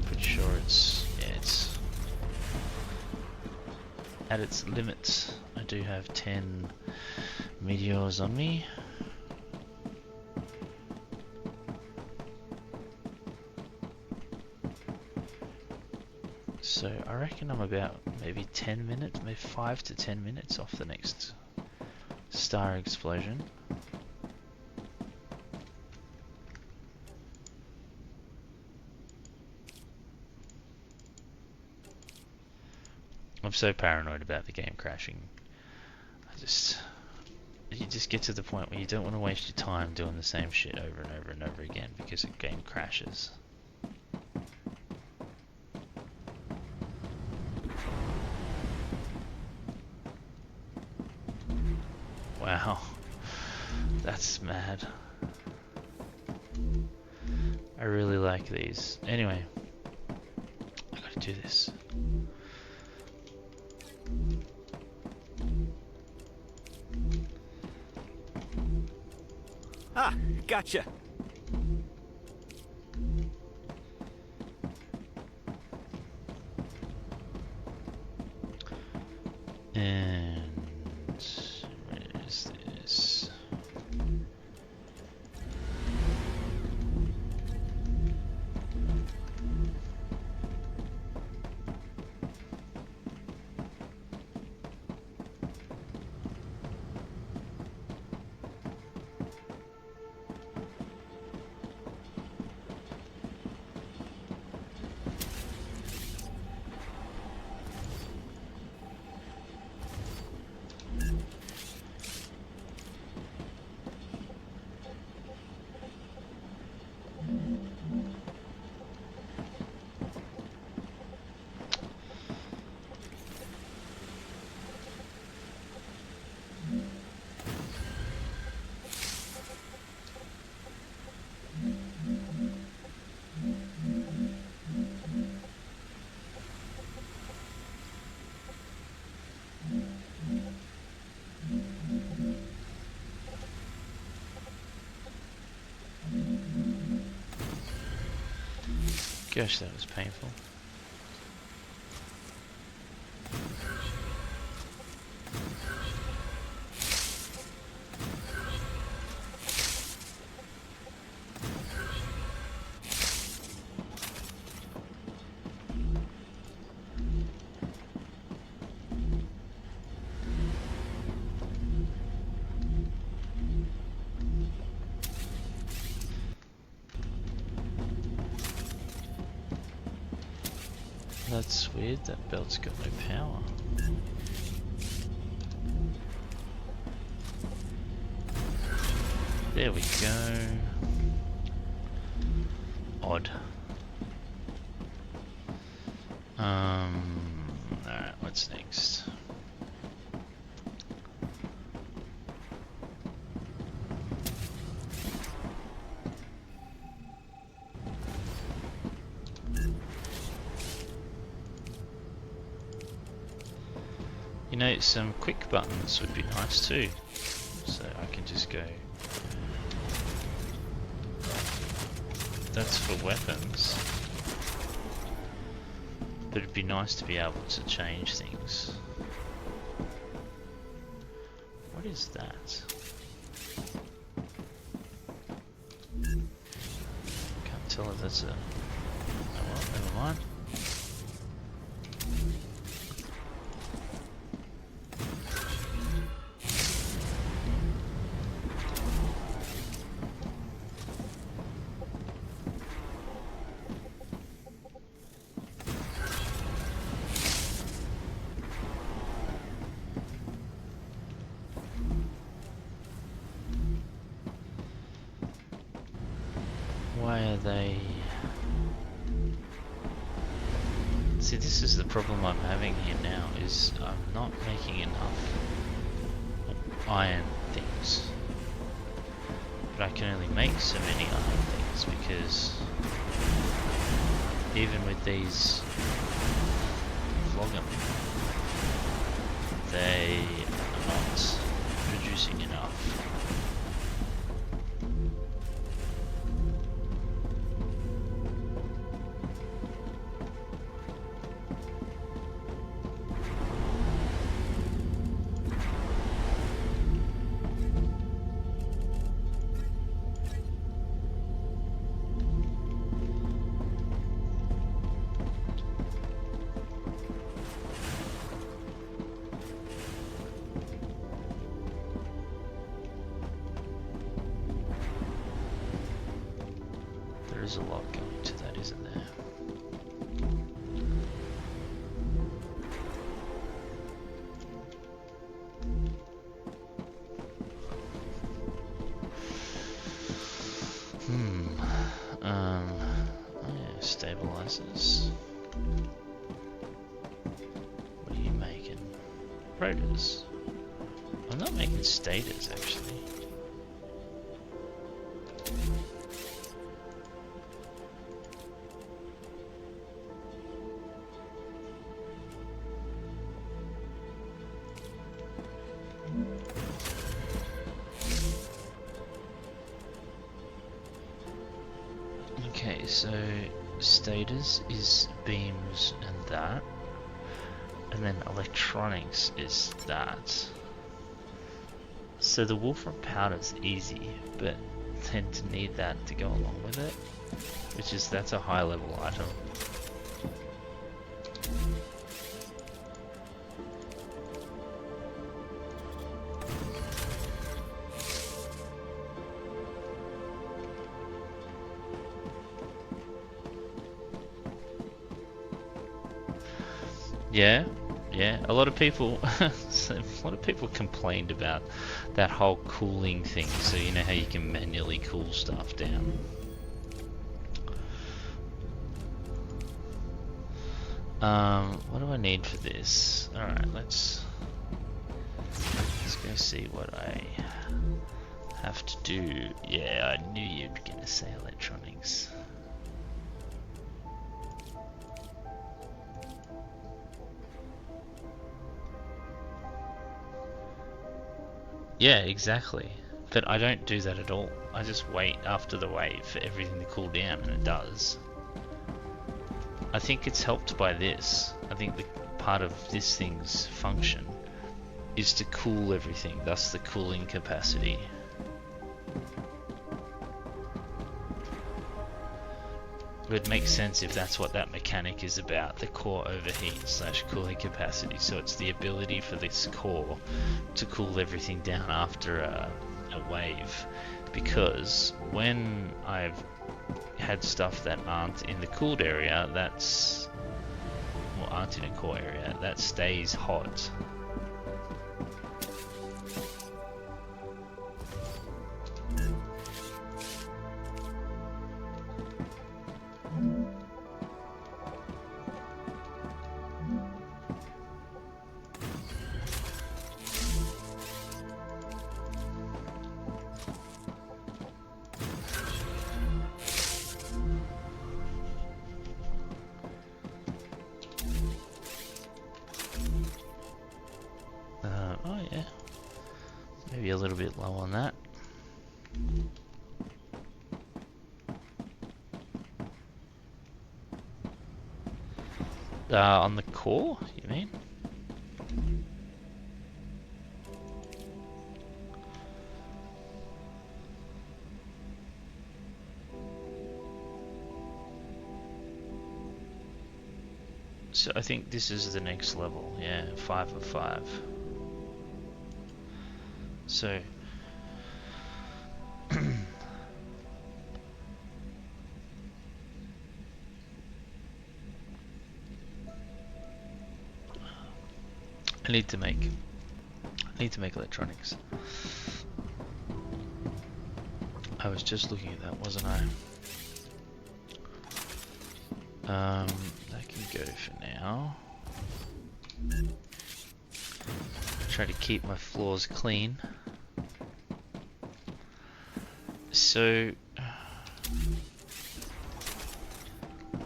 Pretty sure it's at its limits. I do have 10 meteors on me. So I reckon I'm about maybe 10 minutes, maybe 5 to 10 minutes off the next star explosion. I'm so paranoid about the game crashing. You just get to the point where you don't want to waste your time doing the same shit over and over and over again because the game crashes. Wow, that's mad. I really like these. Anyway, I gotta do this. Ah, gotcha. And where is this? Gosh, that was painful. That's weird, that belt's got no power. There we go. Odd. Alright, what's next? know, some quick buttons would be nice too. So I can just go. That's for weapons. But it'd be nice to be able to change things. What is that? Can't tell if that's a... Oh well, never mind. Why are they... See, this is the problem I'm having here now, is I'm not making enough iron things. But I can only make so many iron things because even with these flog'em, they are not producing enough. There's a lot going to that, isn't there? Oh yeah, stabilizers. What are you making? Rotors. I'm not making stators actually. Okay, so stators is beams and that, and then electronics is that. So the wolfram powder's easy, but then to need that to go along with it, which is, that's a high level item. Yeah, a lot of people complained about that whole cooling thing. So you know how you can manually cool stuff down. What do I need for this? Alright, let's go see what I have to do. Yeah, I knew you'd gonna say electronics. Yeah, exactly. But I don't do that at all. I just wait after the wave for everything to cool down, and it does. I think it's helped by this. I think the part of this thing's function is to cool everything, thus the cooling capacity. It would make sense if that's what that mechanic is about, the core overheat / cooling capacity. So it's the ability for this core to cool everything down after a wave. Because when I've had stuff that aren't in the cooled area, aren't in a core area, that stays hot. Maybe a little bit low on that. On the core, you mean? So I think this is the next level, yeah, 5 of 5. So I need to make electronics. I was just looking at that, wasn't I? That can go for now. Try to keep my floors clean. So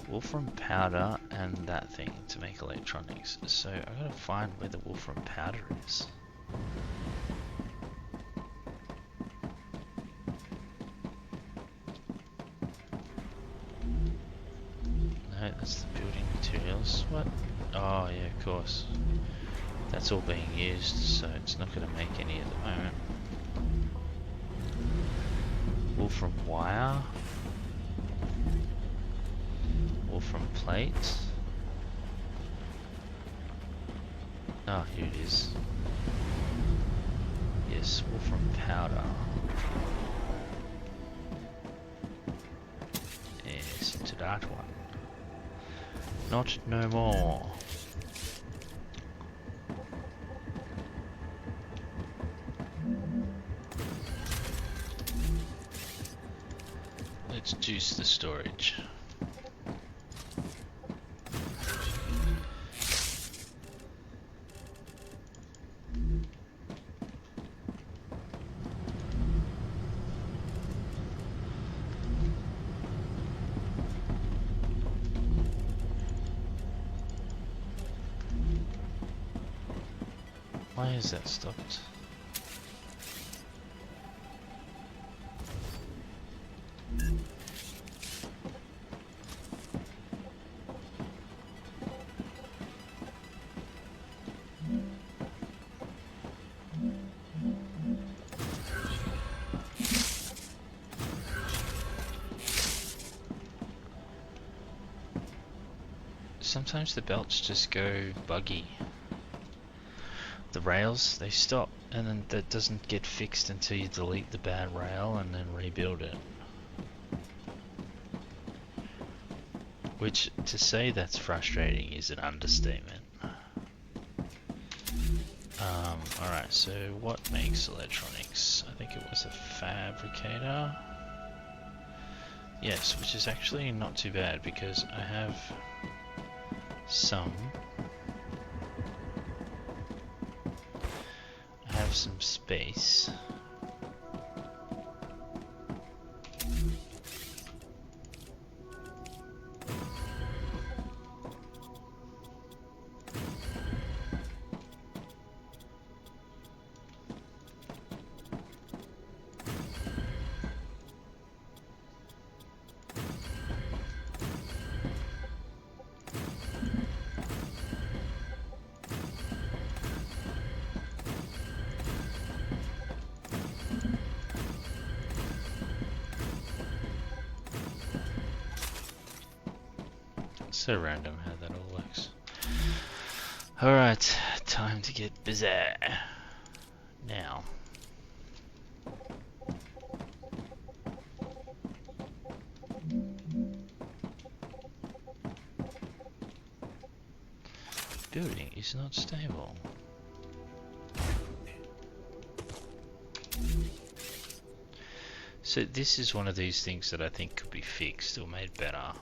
wolfram powder and that thing to make electronics. So I gotta find where the wolfram powder is. No, that's the building materials. What? Oh yeah, of course. That's all being used, so it's not gonna make any at the moment. Wolfram wire. Wolfram plate. Ah, here it is. Yes, wolfram powder. Yes, to that one. Not no more. Let's juice the storage. Why is that stopped? Sometimes the belts just go buggy. The rails, they stop, and then that doesn't get fixed until you delete the bad rail and then rebuild it. Which, to say that's frustrating is an understatement. Alright, so what makes electronics? I think it was a fabricator. Yes, which is actually not too bad because I have some space. So random how that all works. Alright, time to get busy. Now. Building is not stable. So this is one of these things that I think could be fixed or made better.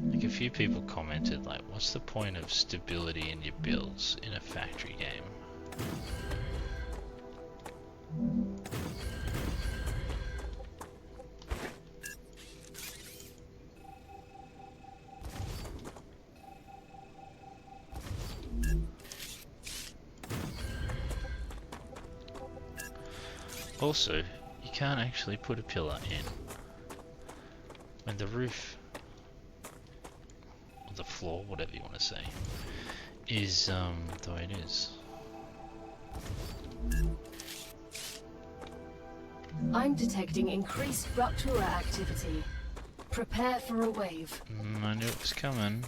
Like a few people commented, like, what's the point of stability in your builds in a factory game? Also, you can't actually put a pillar in when the roof, or the floor, whatever you want to say, is the way it is. I'm detecting increased rupture activity. Prepare for a wave. I knew it was coming.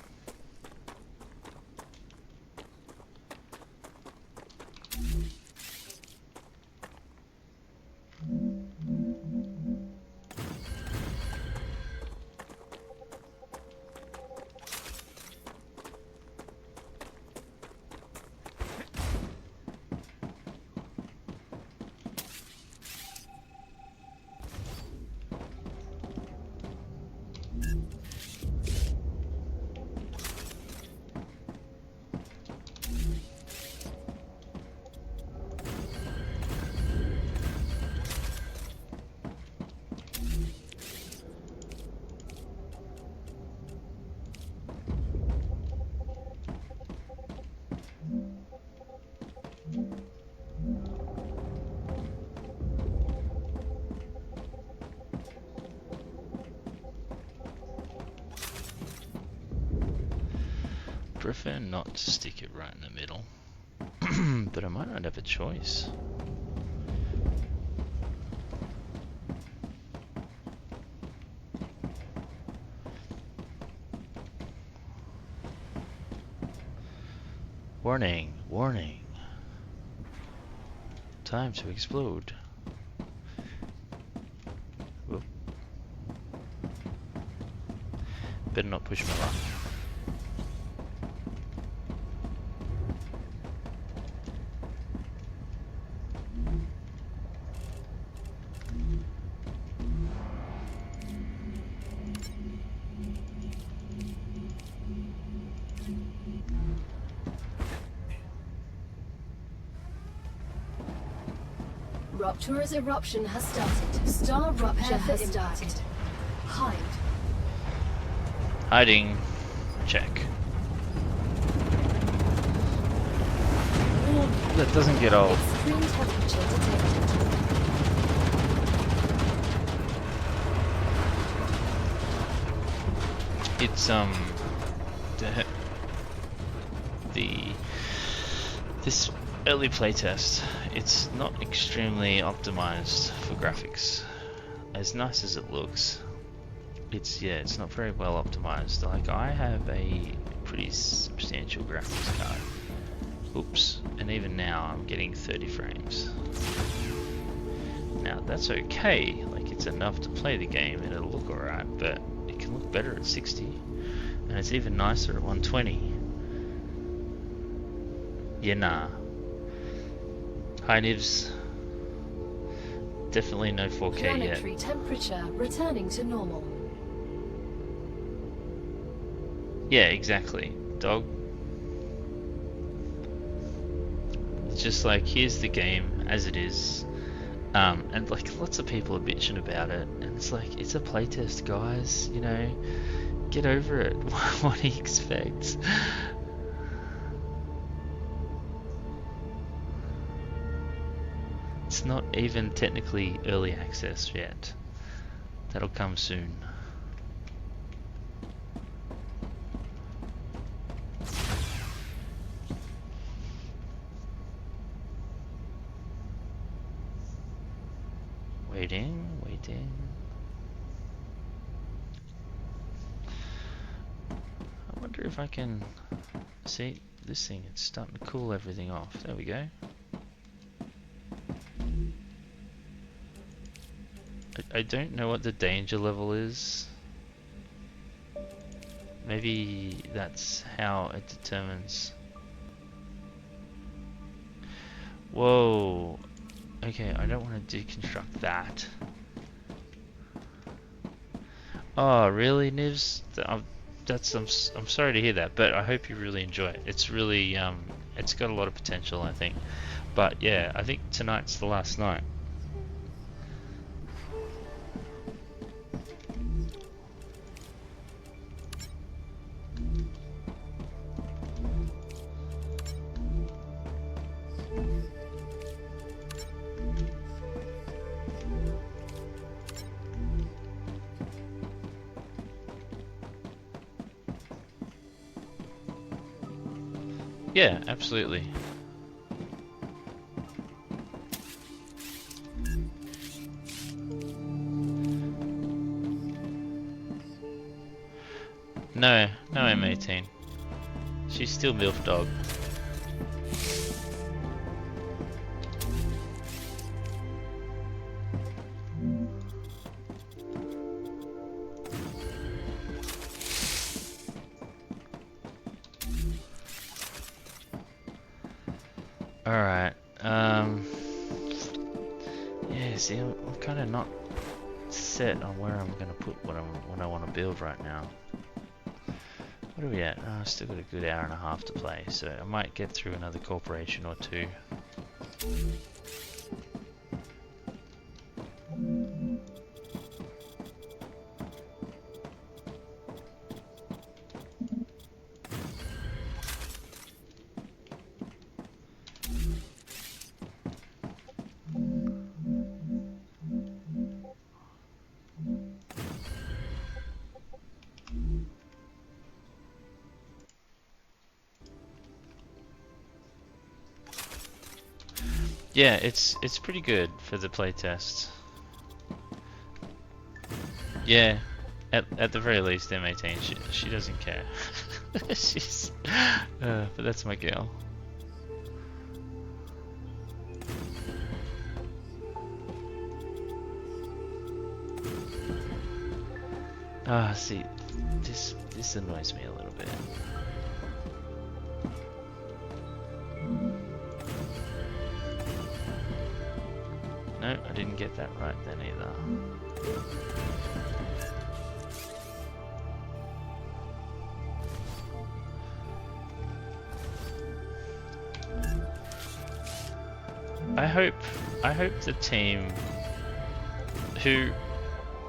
Prefer not to stick it right in the middle, but I might not have a choice. Warning, warning. Time to explode. Whoop. Better not push my luck. Rupture's eruption has started. StarRupture has started. Hide. Hiding. Check. That doesn't get old. Extreme temperature detected. It's this early playtest, it's not extremely optimized for graphics. As nice as it looks, it's not very well optimized. Like, I have a pretty substantial graphics card. Oops, and even now I'm getting 30 frames. Now that's okay, like it's enough to play the game and it'll look alright, but it can look better at 60, and it's even nicer at 120. Yeah, nah. Hi Nivs. Definitely no 4K yet. Planetary temperature returning to normal. Yeah, exactly, dog. It's just like, here's the game as it is, and like lots of people are bitching about it, and it's like, it's a playtest, guys. You know, get over it. What do you expect? It's not even technically early access yet. That'll come soon. Waiting. I wonder if I can see this thing. It's starting to cool everything off. There we go. I don't know what the danger level is. Maybe that's how it determines. Whoa. Okay, I don't want to deconstruct that. Oh, really, Nivs? I'm sorry to hear that, but I hope you really enjoy it. It's really it's got a lot of potential, I think. But yeah, I think tonight's the last night. Yeah, absolutely. No, no M18. She's still MILF dog. Alright, yeah, see, I'm kind of not set on where I'm gonna put what I want to build right now. What are we at? Oh, I've still got a good hour and a half to play, so I might get through another corporation or two. Yeah, it's pretty good for the playtest. Yeah, at the very least, M18, she doesn't care. She's, but that's my girl. Ah, see, this annoys me a little bit. No, I didn't get that right then either. I hope the team, who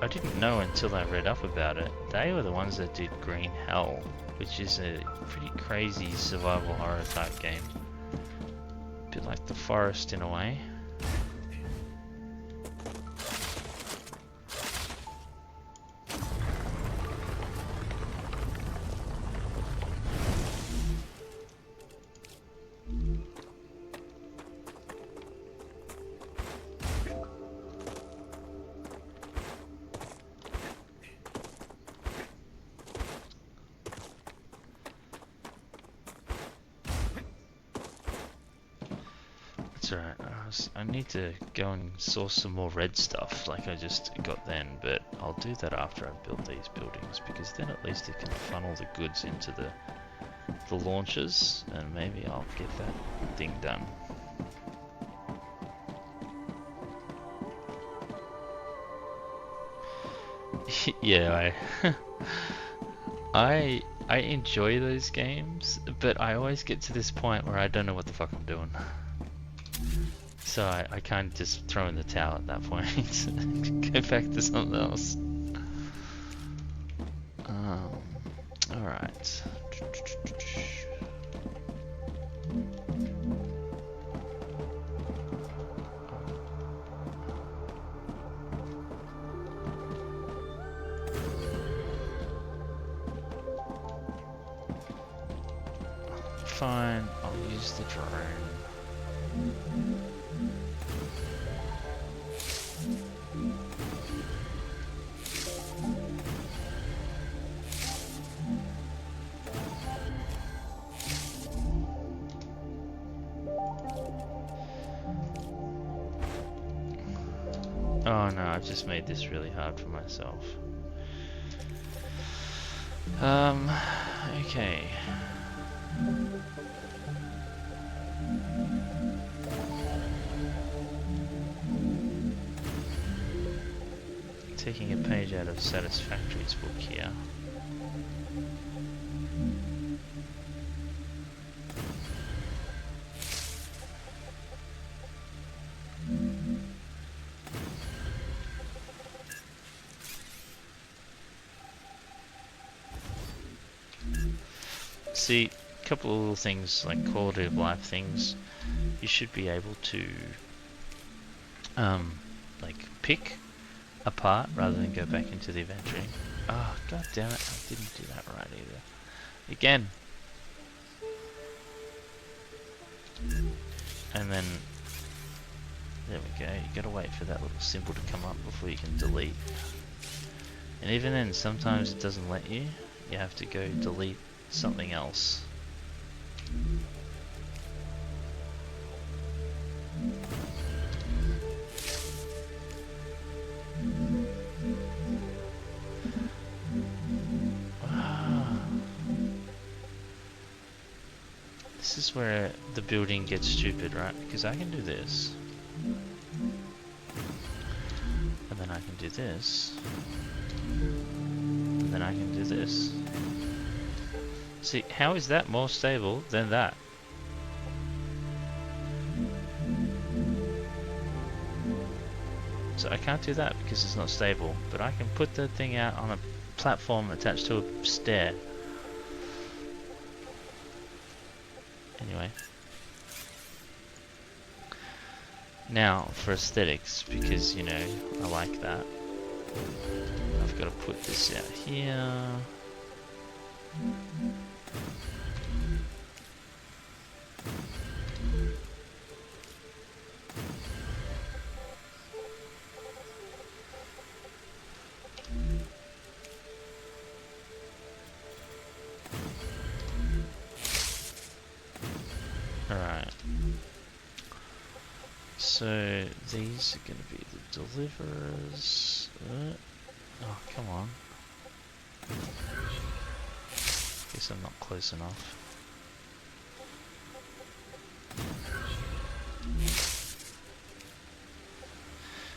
I didn't know until I read up about it, they were the ones that did Green Hell, which is a pretty crazy survival horror type game. A bit like The Forest in a way. That's alright, I need to go and source some more red stuff like I just got then, but I'll do that after I build these buildings, because then at least it can funnel the goods into the launchers, and maybe I'll get that thing done. Yeah, I enjoy those games, but I always get to this point where I don't know what the fuck I'm doing. So I kind of just throw in the towel at that point. Go back to something else. Alright. Fine, I'll use the drone. Oh no, I've just made this really hard for myself. Okay. Taking a page out of Satisfactory's book here. See, a couple of little things like quality of life things, you should be able to like pick apart rather than go back into the inventory. Oh god damn it, I didn't do that right either. Again. And then, there we go, you gotta wait for that little symbol to come up before you can delete. And even then, sometimes it doesn't let you. You have to go delete something else. This is where the building gets stupid, right? Because I can do this. And then I can do this. And then I can do this. See, how is that more stable than that? So I can't do that because it's not stable, but I can put the thing out on a platform attached to a stair. Anyway. Now, for aesthetics, because, you know, I like that, I've got to put this out here. Alright. So, these are going to be the deliverers. Oh, come on. Guess I'm not close enough.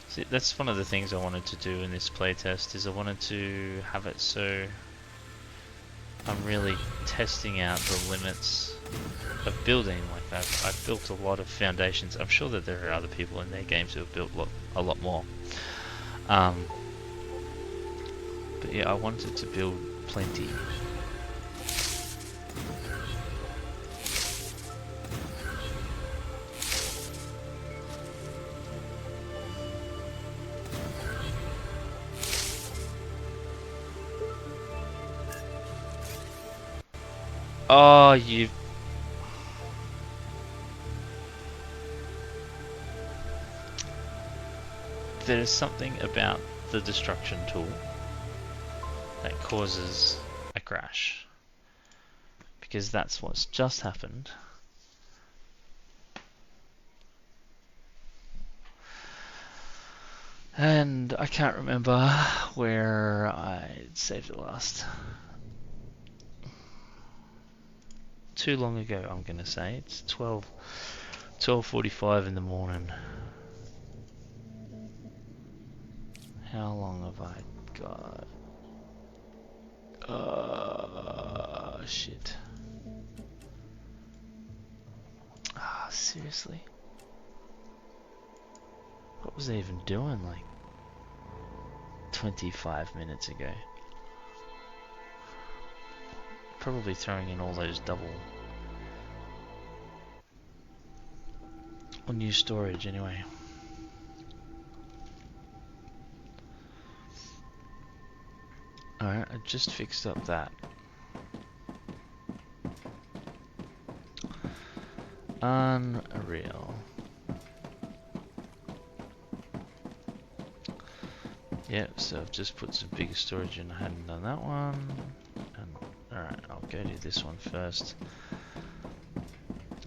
See, that's one of the things I wanted to do in this playtest, is I wanted to have it so I'm really testing out the limits of building. Like I've built a lot of foundations. I'm sure that there are other people in their games who have built a lot more. But yeah, I wanted to build plenty. Oh, you... There is something about the destruction tool that causes a crash. Because that's what's just happened. And I can't remember where I saved it last. Too long ago, I'm gonna say. It's 12:45 in the morning. How long have I got? Shit. Ah, seriously? What was I even doing like 25 minutes ago? Probably throwing in all those double or new storage anyway. Alright, I just fixed up that. Unreal. Yep, so I've just put some bigger storage in. I hadn't done that one. Alright, I'll go do this one first.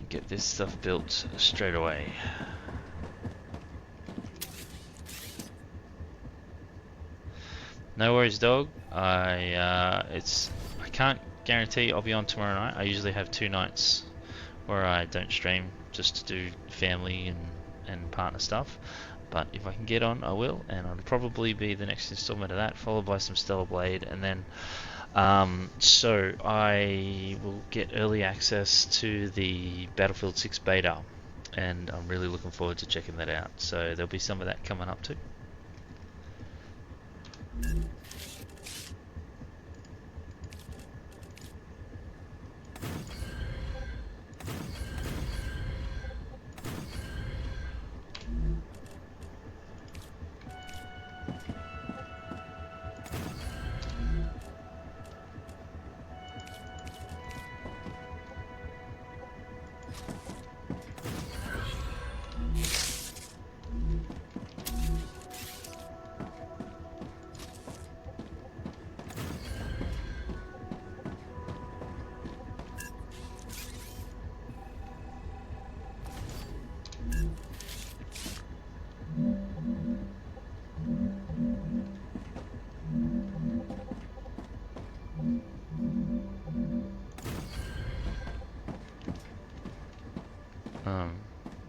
Get this stuff built straight away. No worries, dog. I can't guarantee I'll be on tomorrow night. I usually have 2 nights where I don't stream, just to do family and partner stuff. But if I can get on, I will, and it'll probably be the next installment of that, followed by some Stellar Blade, and then so I will get early access to the Battlefield 6 beta, and I'm really looking forward to checking that out. So there'll be some of that coming up too.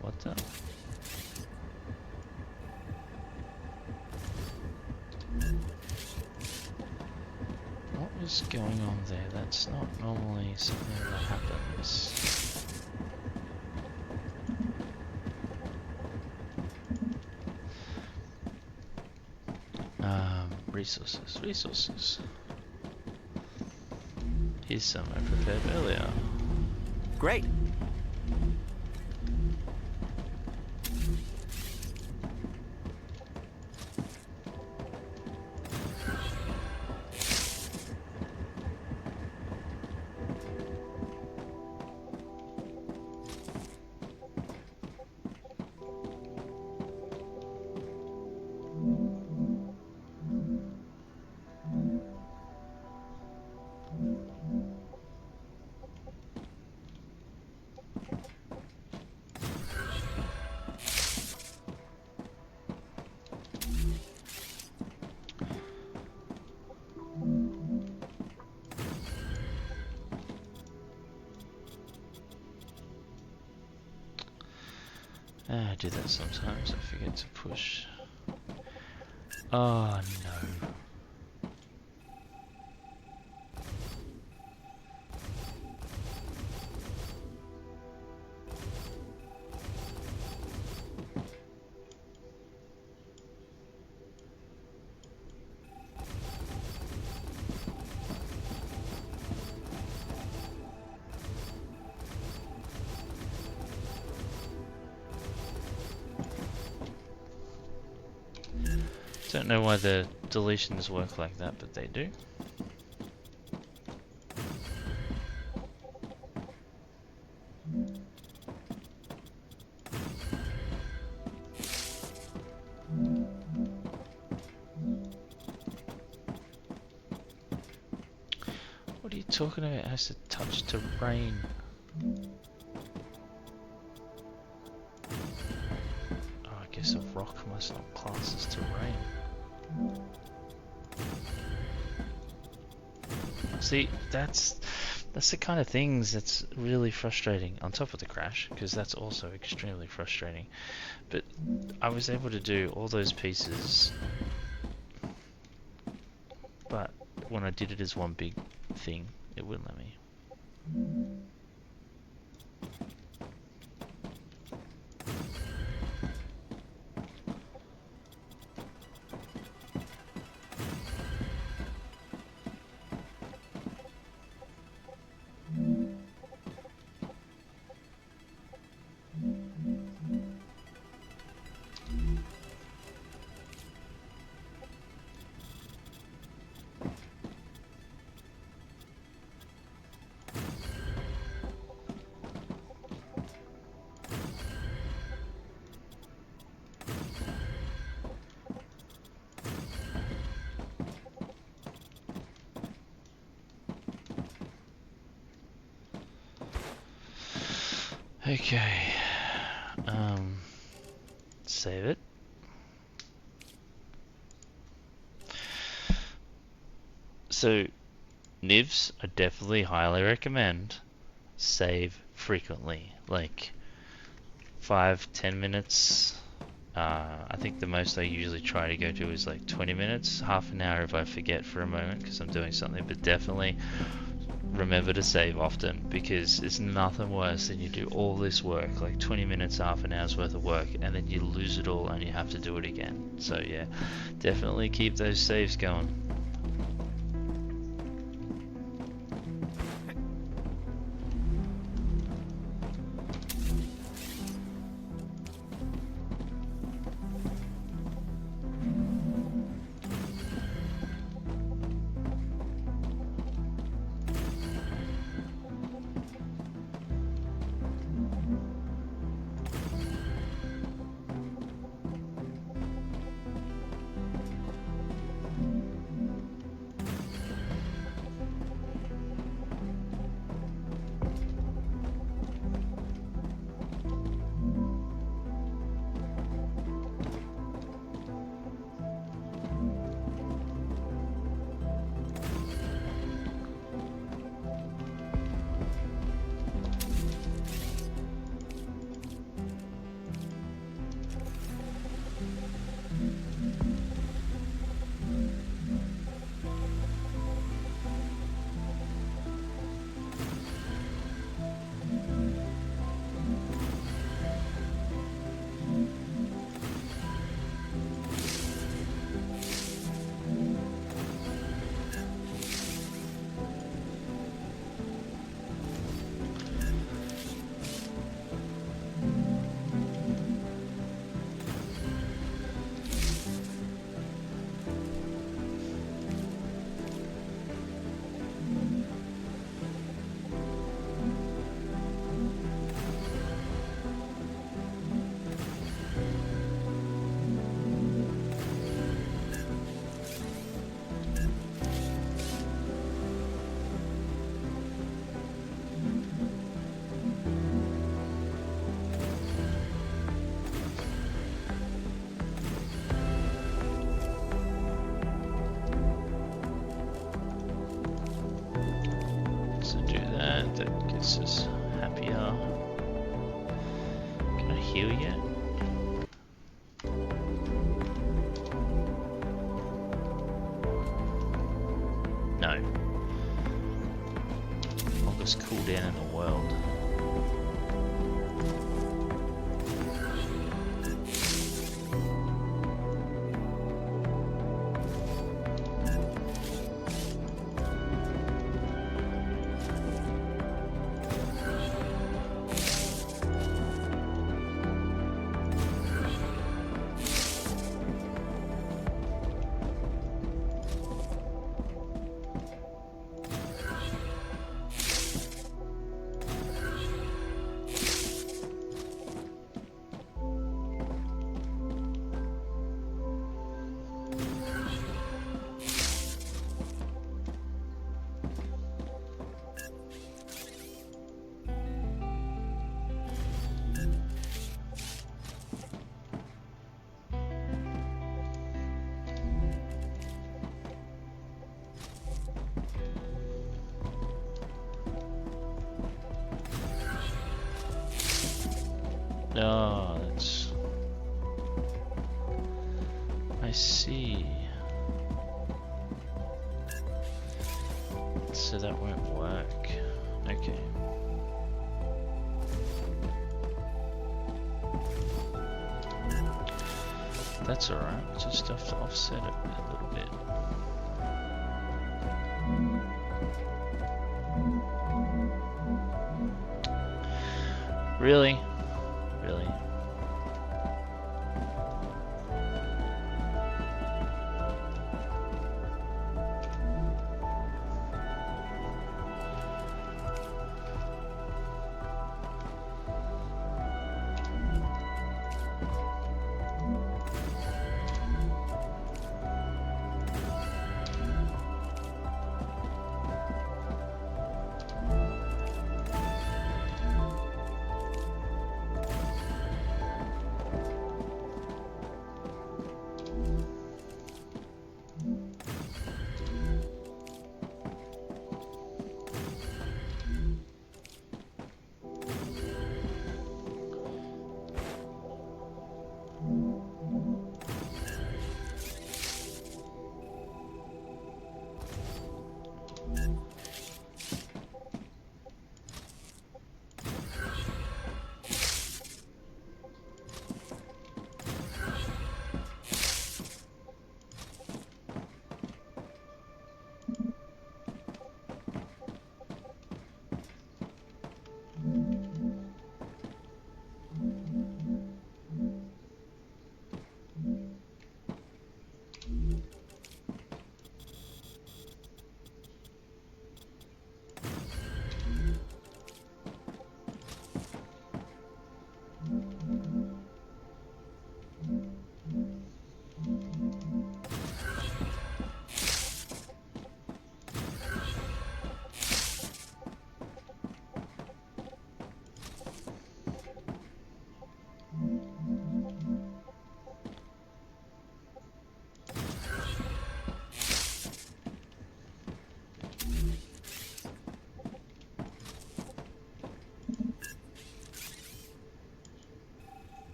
What the? What is going on there? That's not normally something that happens. Resources. Here's some I prepared earlier. Great. I do that sometimes, I forget to push. Oh no. Don't know why the deletions work like that, but they do. What are you talking about? It has to touch terrain. Oh, I guess a rock must not class as terrain. See, that's the kind of things that's really frustrating, on top of the crash, because that's also extremely frustrating. But I was able to do all those pieces, but when I did it as one big thing, it wouldn't let me. Okay, save it. So, nibs, I definitely highly recommend save frequently, like 5-10 minutes. I think the most I usually try to go to is like 20 minutes, half an hour if I forget for a moment because I'm doing something, but definitely remember to save often, because it's nothing worse than you do all this work, like 20 minutes, half an hour's worth of work, and then you lose it all and you have to do it again. So yeah, definitely keep those saves going. Oasis. Happier. Can I heal yet? No. Longest cooldown in the world. Oh, that's... I see. So that won't work. Okay. That's alright, just have to offset it a little bit. Really? Really?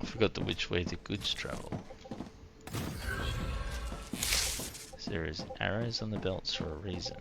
Forgot which way the goods travel. So there is arrows on the belts for a reason.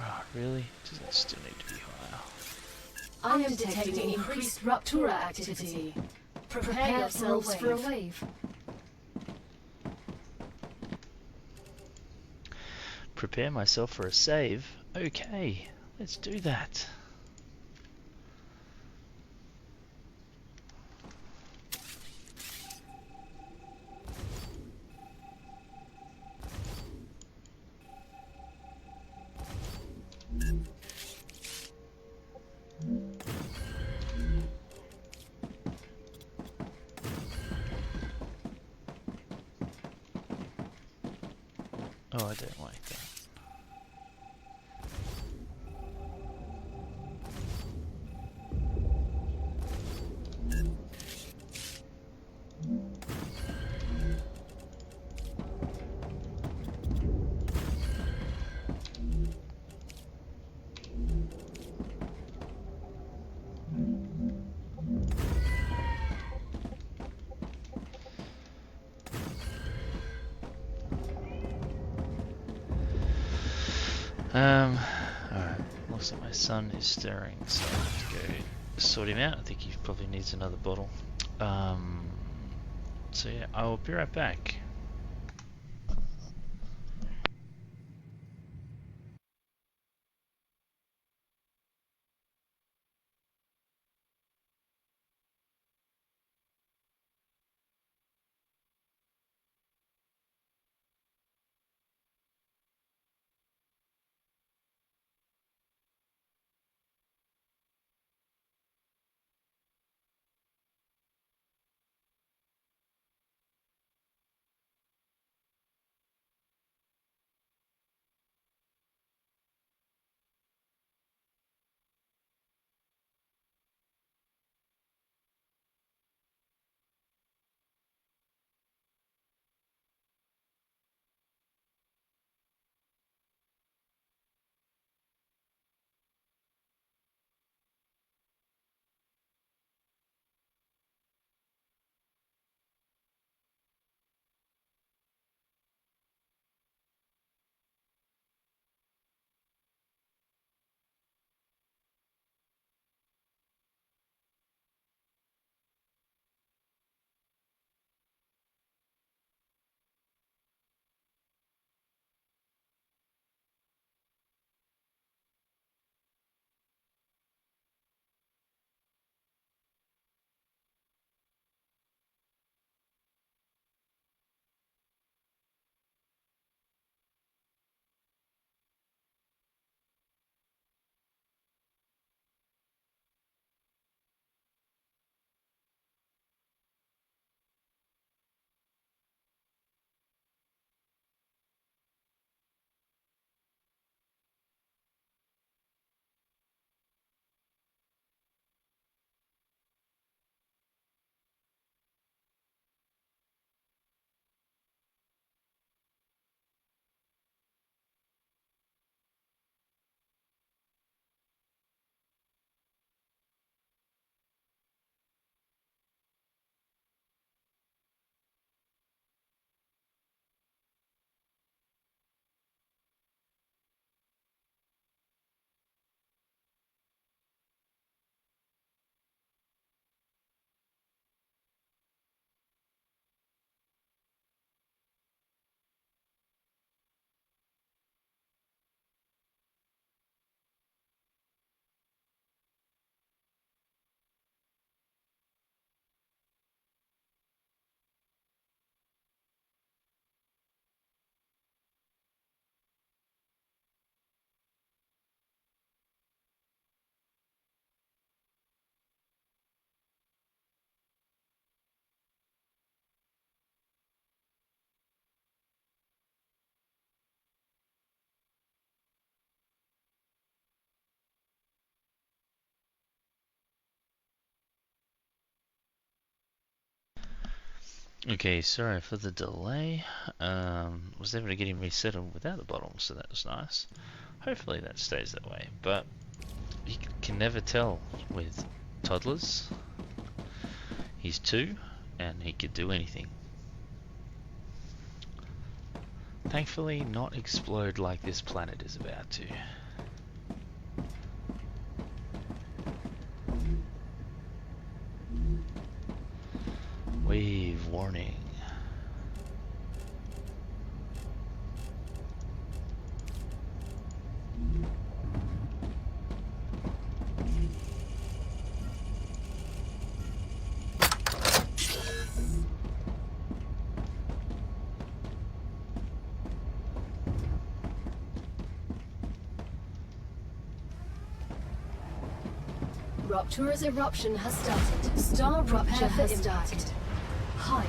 Oh, really? Does it still need to be higher? I am detecting increased Ruptura activity. Prepare yourselves for a wave. Prepare myself for a save? Okay, let's do that. Oh, I don't like that. Alright. Looks like my son is stirring, so I have to go sort him out. I think he probably needs another bottle. So yeah, I will be right back. Okay, sorry for the delay. Was able to get him resettled without the bottle, so that was nice. Hopefully that stays that way, but you can never tell with toddlers. He's 2, and he could do anything. Thankfully, not explode like this planet is about to. Wave warning. Rupture's eruption has started. StarRupture has started. Hide.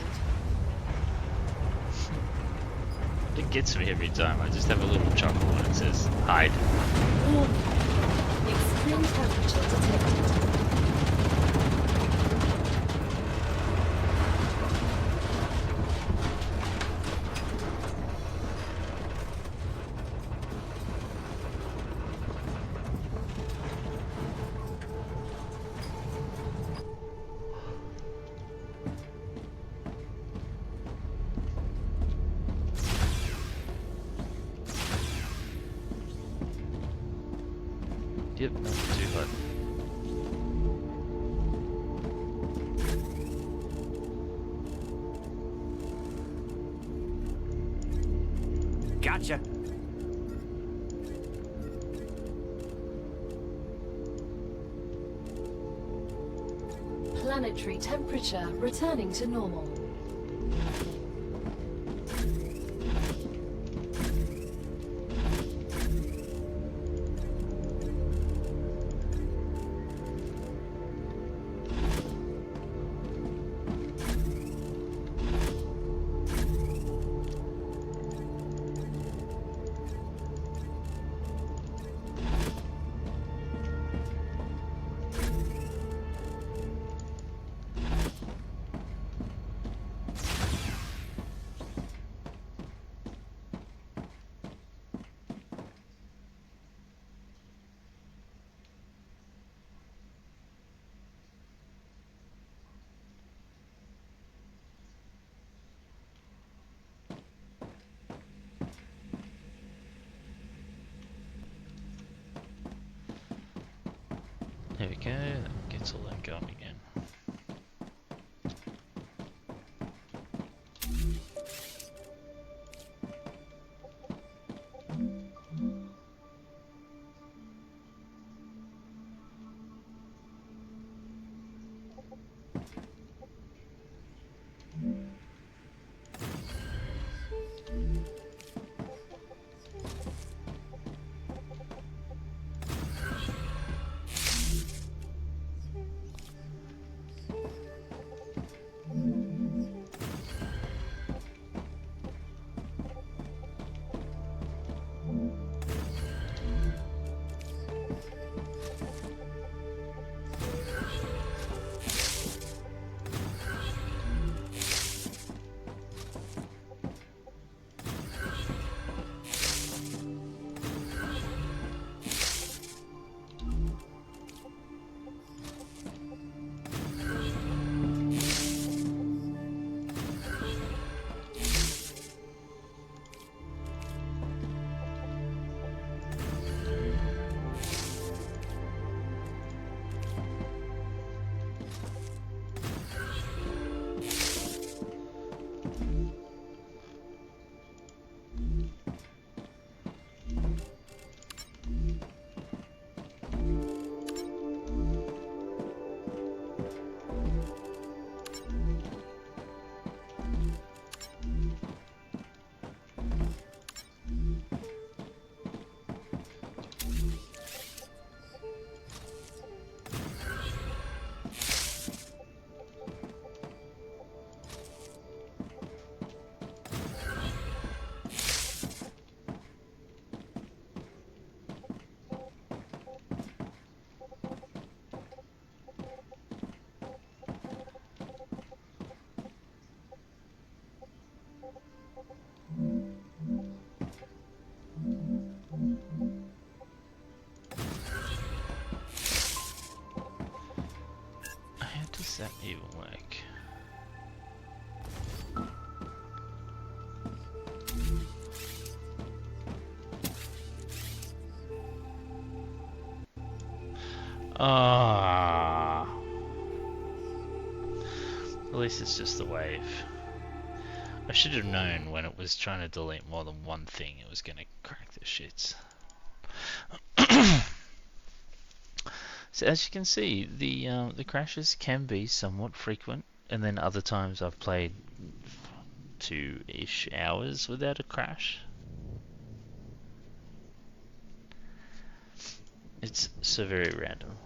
It gets me every time. I just have a little chuckle when it says hide. Extreme temperature detected. Yep, not too hot. Gotcha. Planetary temperature returning to normal. There we go, that gets all that going again. How does that even work? Ah. At least it's just the wave. I should have known when it was trying to delete more than one thing, it was going to crack the shits. So as you can see, the crashes can be somewhat frequent, and then other times I've played 2-ish hours without a crash. It's so very random.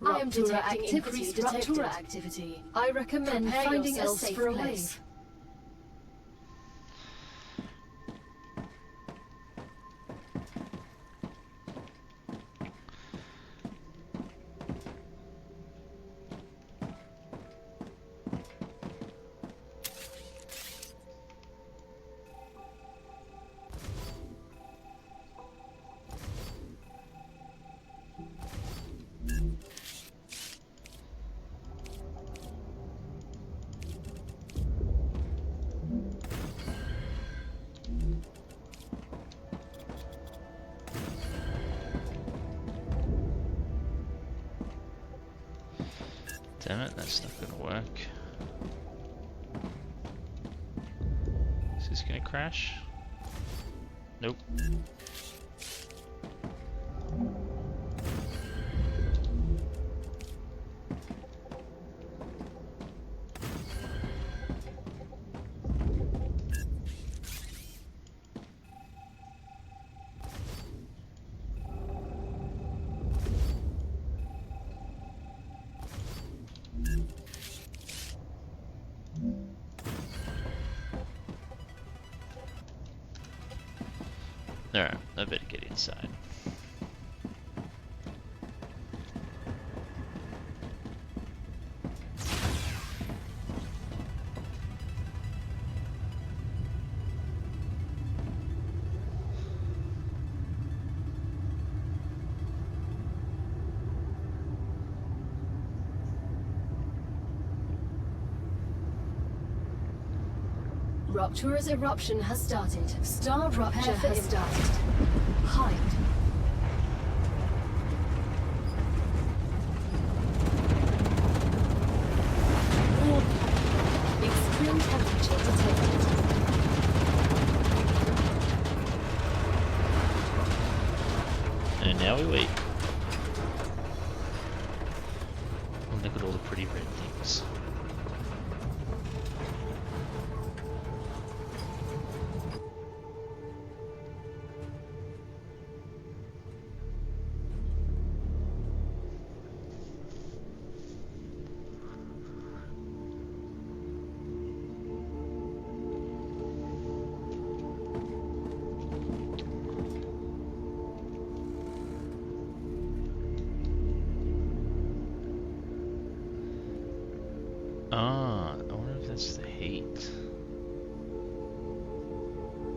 I am detecting increased Raptura activity. I recommend finding a safer place. Damn it, that's not gonna work. Is this gonna crash? Nope. Alright, I better get inside. Raptura's eruption has started. StarRupture has started. Hide. Extreme temperature detected. And now we wait. Oh, look at all the pretty red things. Ah, I wonder if that's the heat.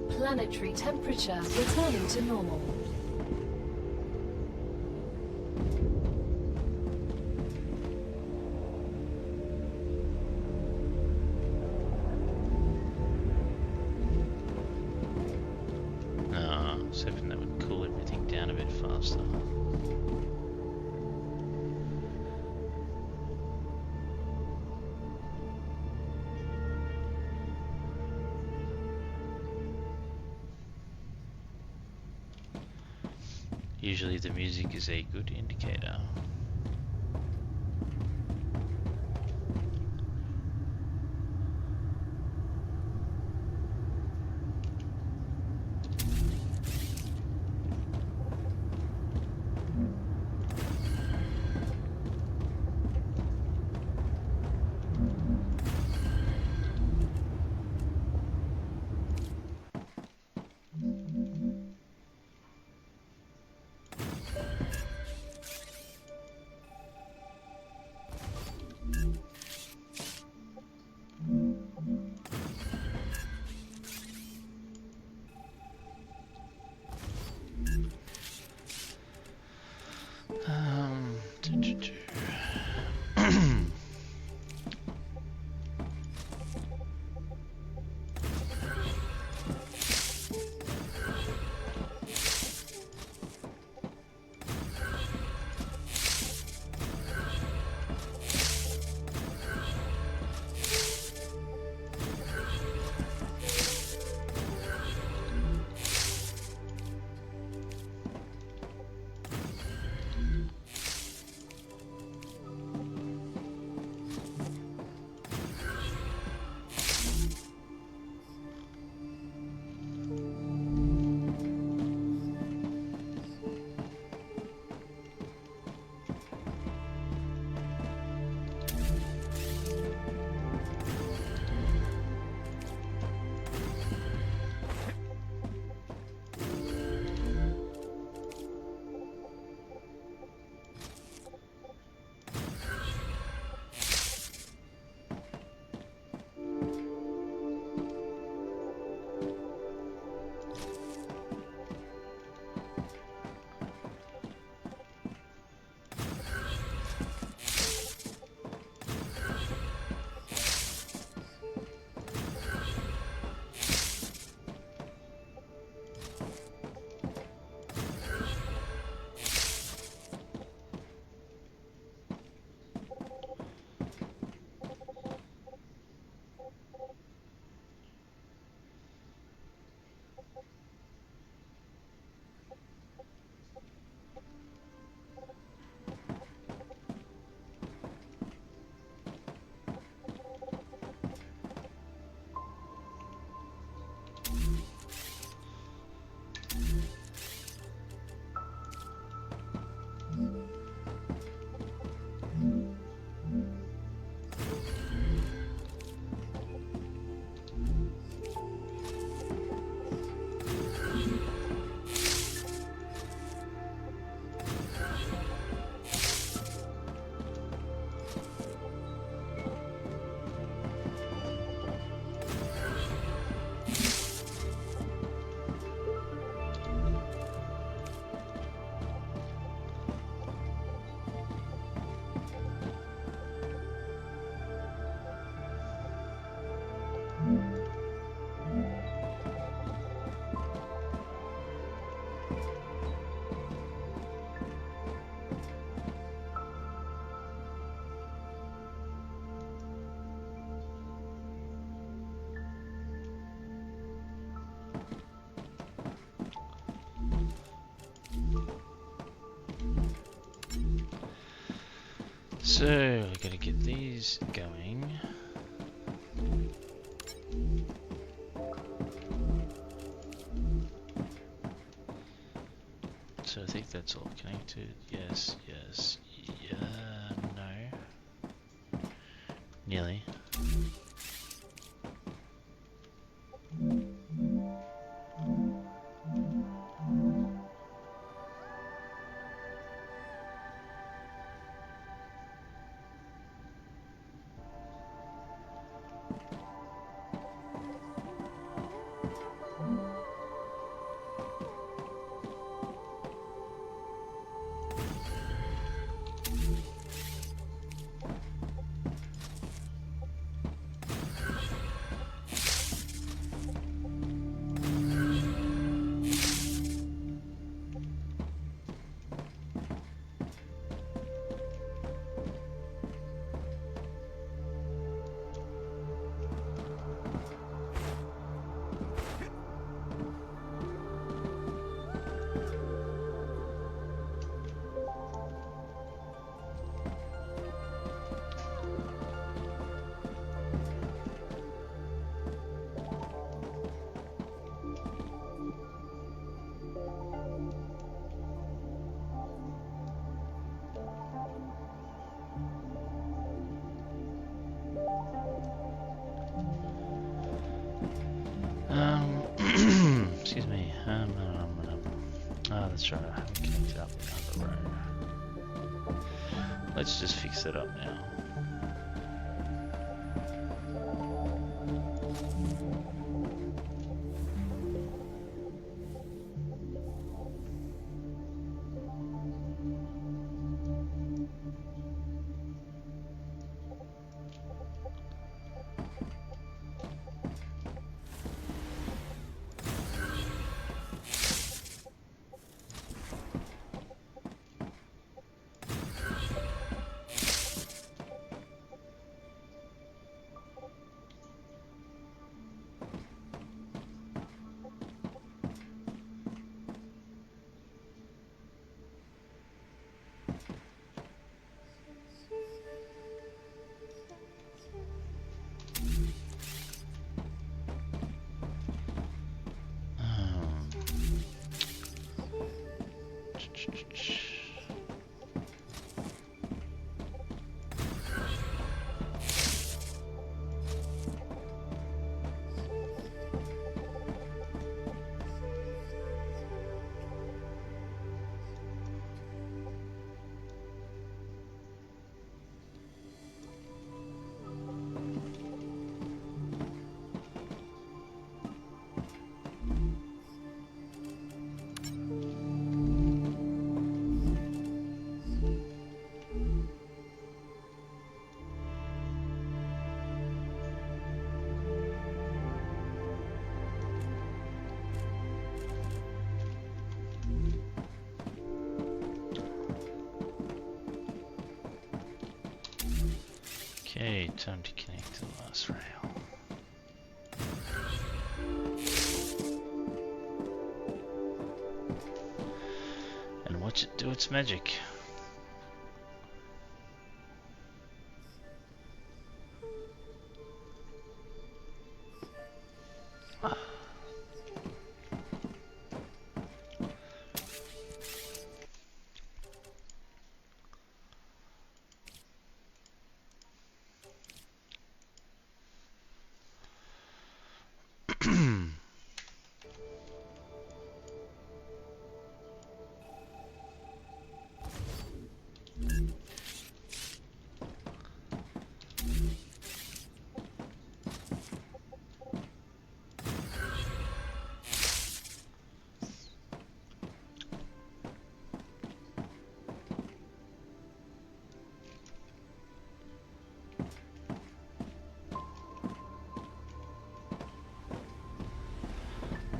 Planetary temperature returning to normal. Ah, I was hoping that would cool everything down a bit faster. Usually the music is a good indicator. So we're gonna get these going. So I think that's all connected. Yes, yes, yeah, no. Nearly. Excuse me. Oh, that's right. I haven't connected up another row. Let's just fix it up now. Okay, time to connect to the last rail. And watch it do its magic.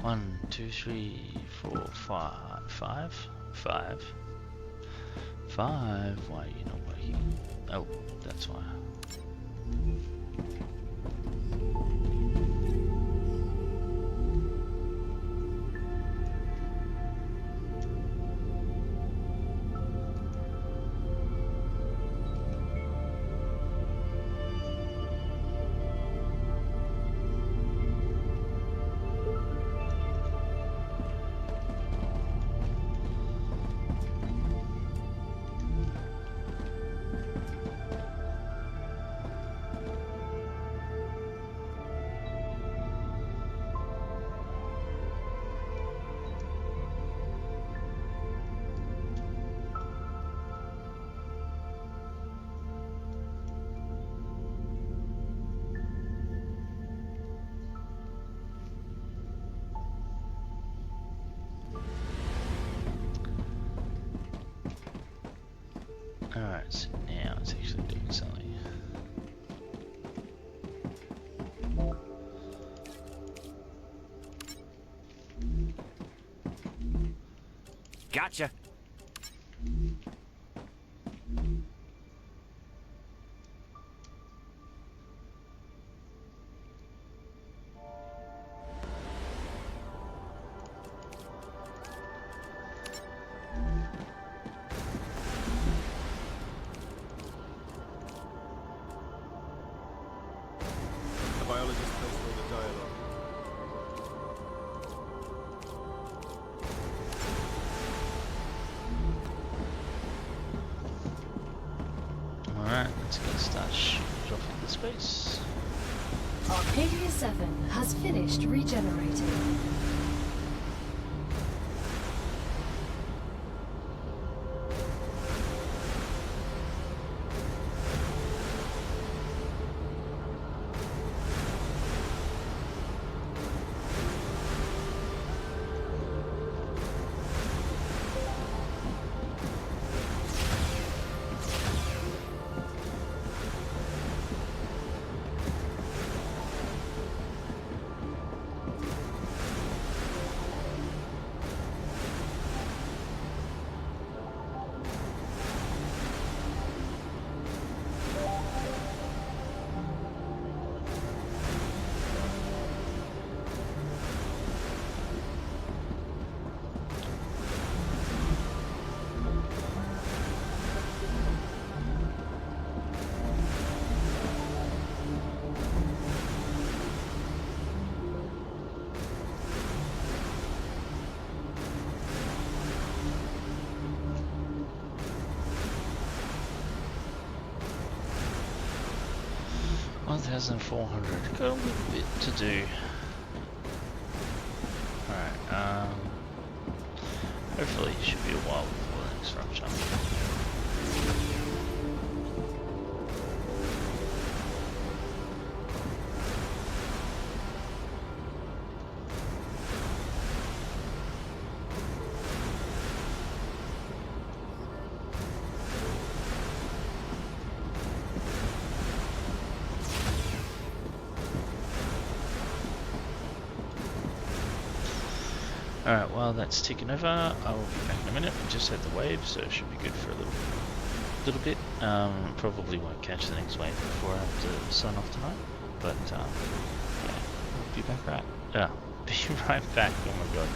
One, two, three, four, five. Why are you not working? Oh, that's why. Alright, so now it's actually doing something. Gotcha. The biologist placed all the dialogue. Alright, let's get start shooting it off into space. Arcadia 7 has finished regenerating. $1,400. Got a little bit to do. Alright, hopefully it should be a while before the next rupture. Alright, while that's ticking over, I will be back in a minute. We just had the wave, so it should be good for a little bit. Probably won't catch the next wave before I have to sign off tonight. But yeah, we'll be back be right back. Oh my god.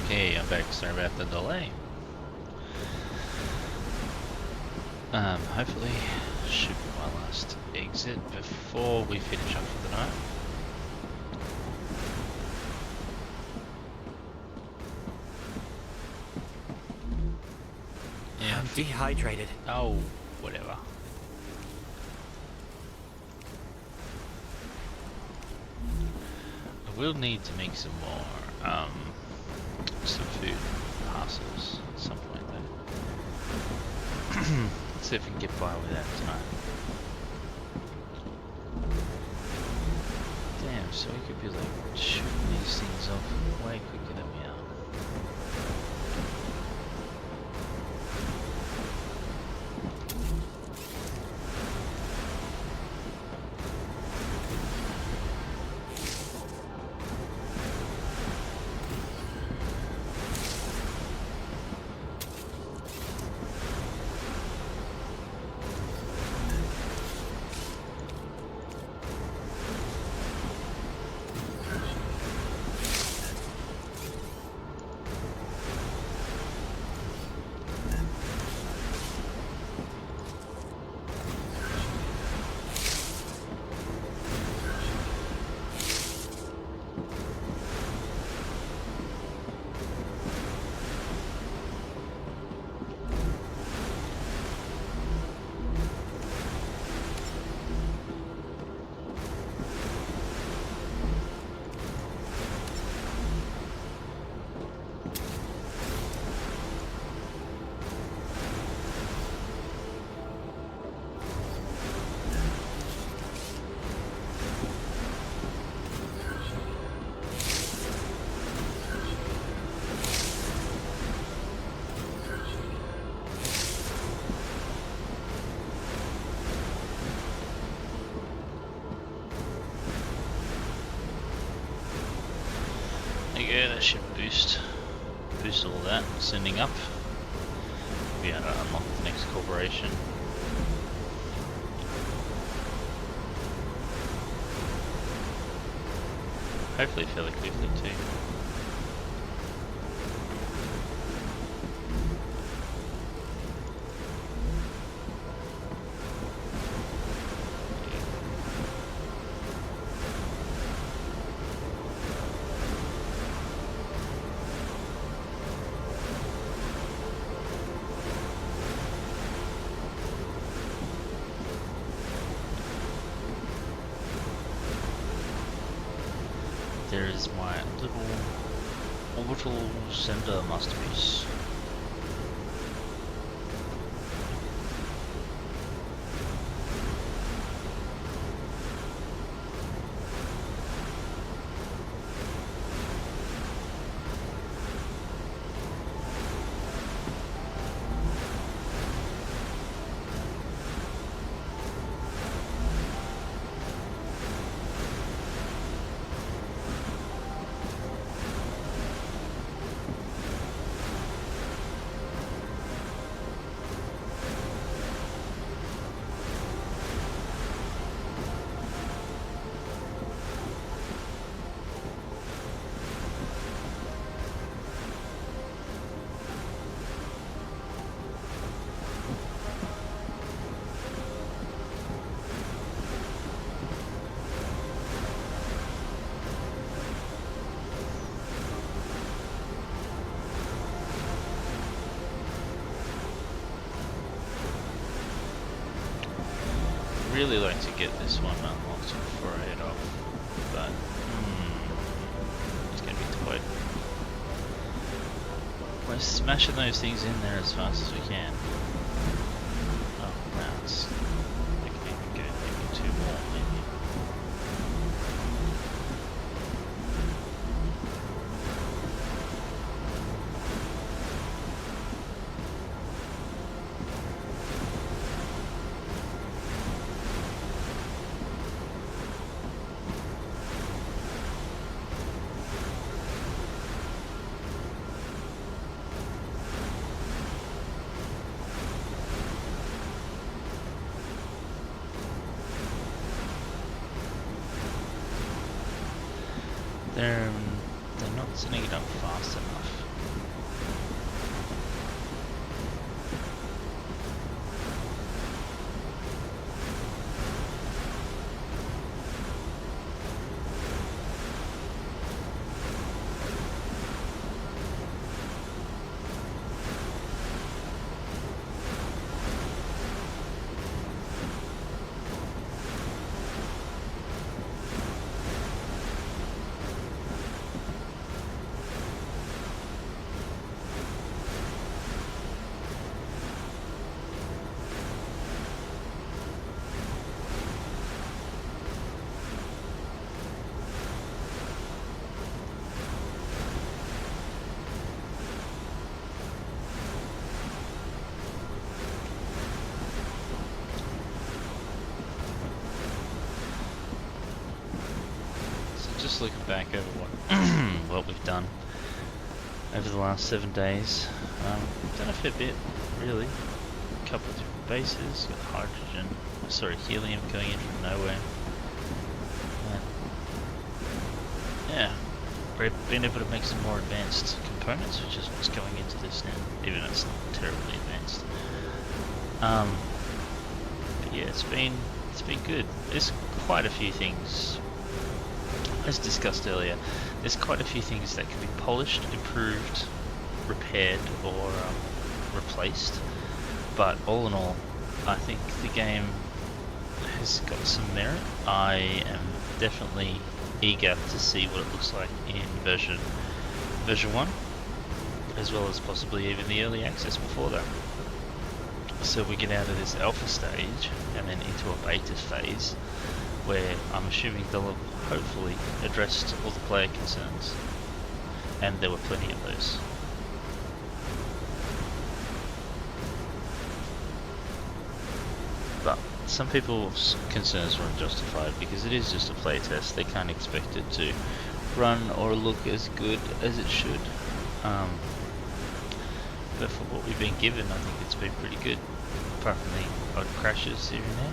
Hey, I'm back. Sorry about the delay. Hopefully, should be my last exit before we finish up for the night. Yeah. I'm dehydrated. Oh, whatever. I will need to make some more, some food parcels at some point though. Let's see if we can get by with that tonight. Damn, so we could be like shooting these things off way quicker than we are. Yeah, that should boost all that. Sending up. Be able to unlock the next corporation. Hopefully fairly quickly too. There is my little orbital sender masterpiece. Really like to get this one unlocked before I head off, but it's gonna be tight. We're smashing those things in there as fast as we can. Oh wow, it's we can even go maybe 2 more maybe. They're not sending it up fast enough. just looking back over what what we've done over the last 7 days. We've done a fair bit, really. A couple of different bases, got hydrogen, sorry, helium coming in from nowhere. And yeah, we've been able to make some more advanced components, which is what's going into this now, even though it's not terribly advanced. But yeah, it's been good. There's quite a few things, as discussed earlier, there's quite a few things that can be polished, improved, repaired, or replaced. But all in all, I think the game has got some merit. I am definitely eager to see what it looks like in version 1, as well as possibly even the early access before that. So we get out of this alpha stage and then into a beta phase, where I'm assuming they'll have hopefully addressed all the player concerns, and there were plenty of those. But some people's concerns were unjustified because it is just a playtest. They can't expect it to run or look as good as it should. But for what we've been given, I think it's been pretty good, apart from the odd crashes here and there.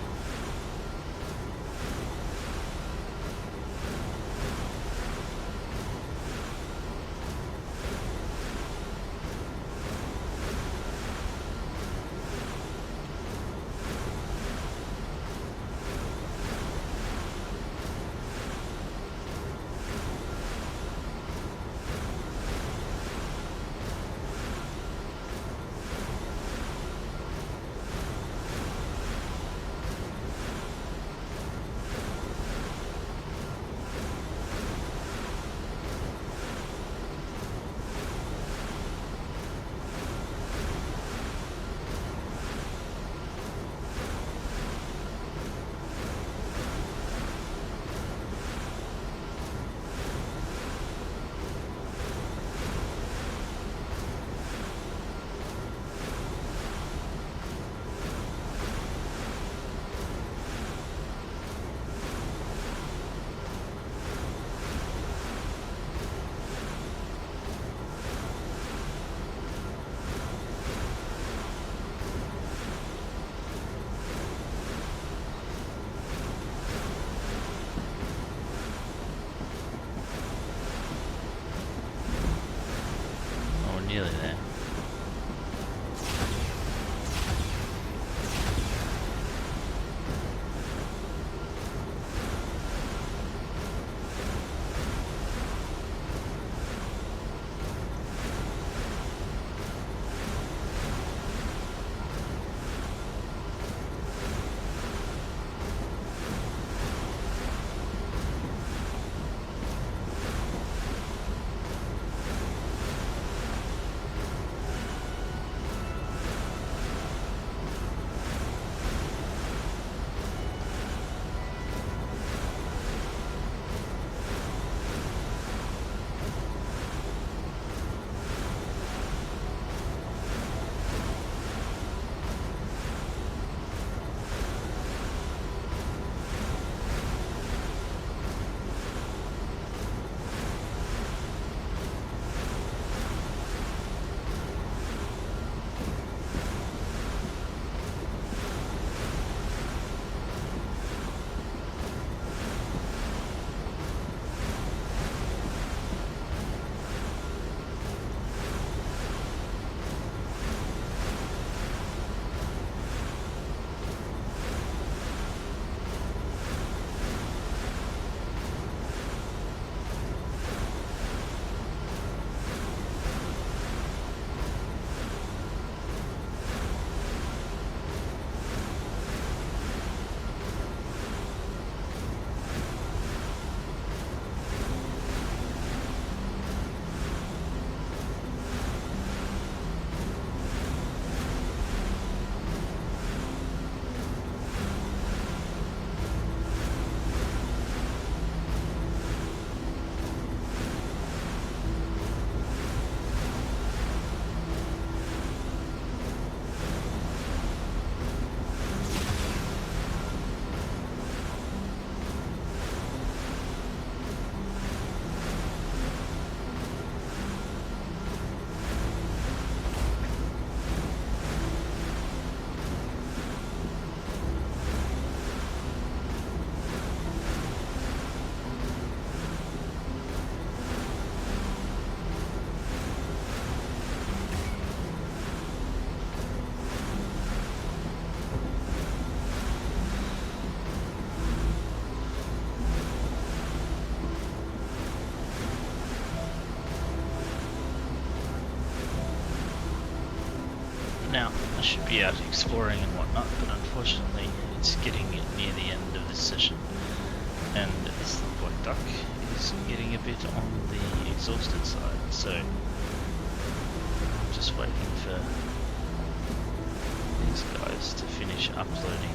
should be out exploring and whatnot, but unfortunately it's getting near the end of this session, and this little black duck is getting a bit on the exhausted side, so I'm just waiting for these guys to finish uploading.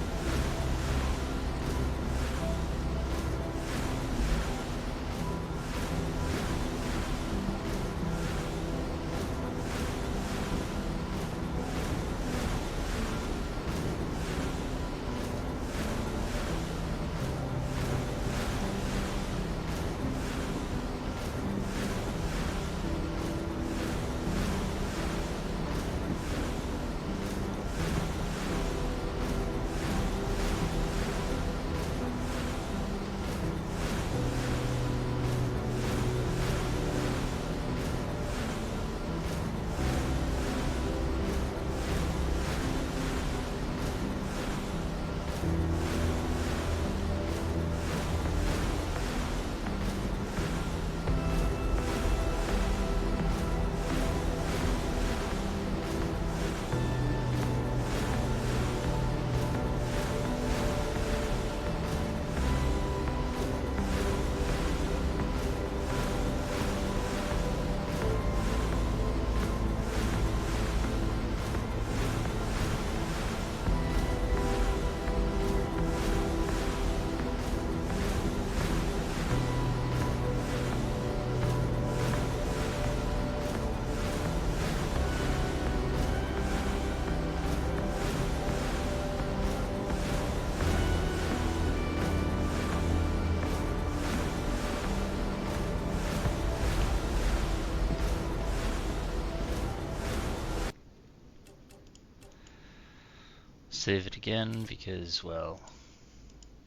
Save it again because, well,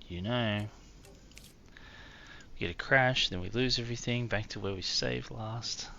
you know, we get a crash, then we lose everything back to where we saved last.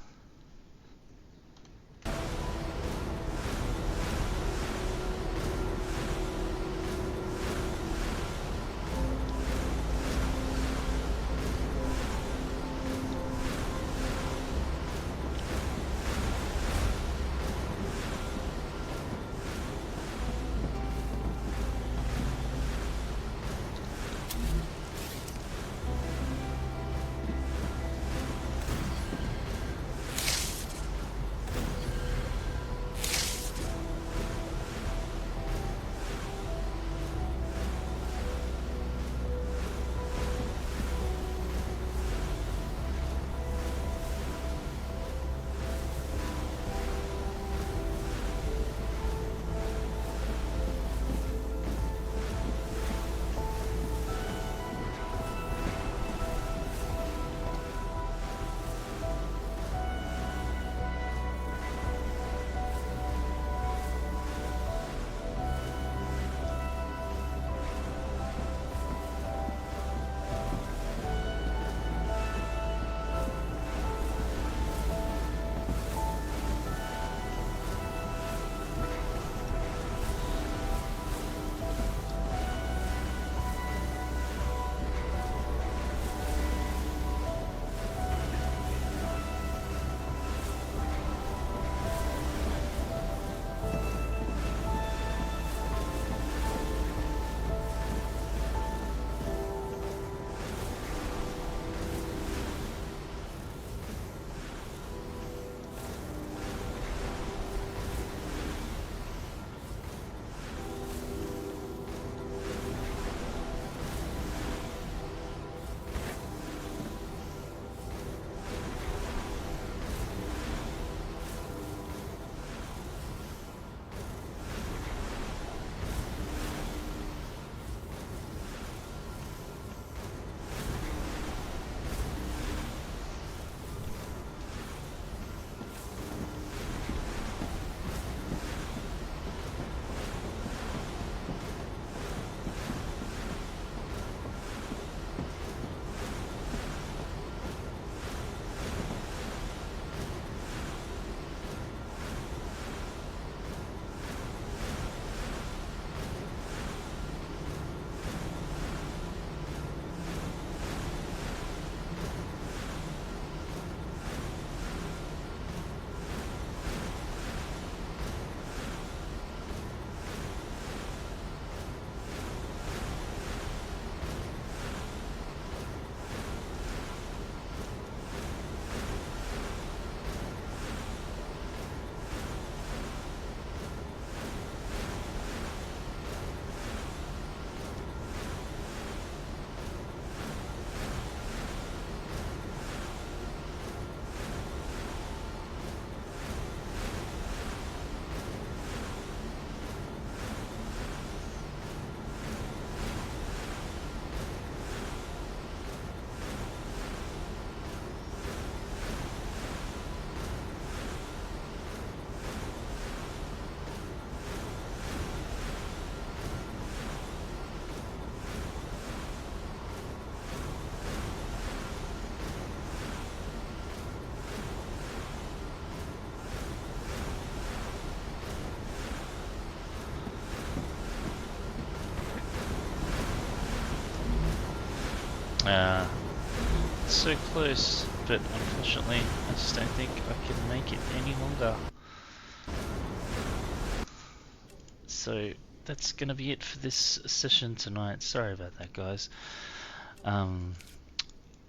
So close, but unfortunately I just don't think I can make it any longer. So that's gonna be it for this session tonight. Sorry about that, guys.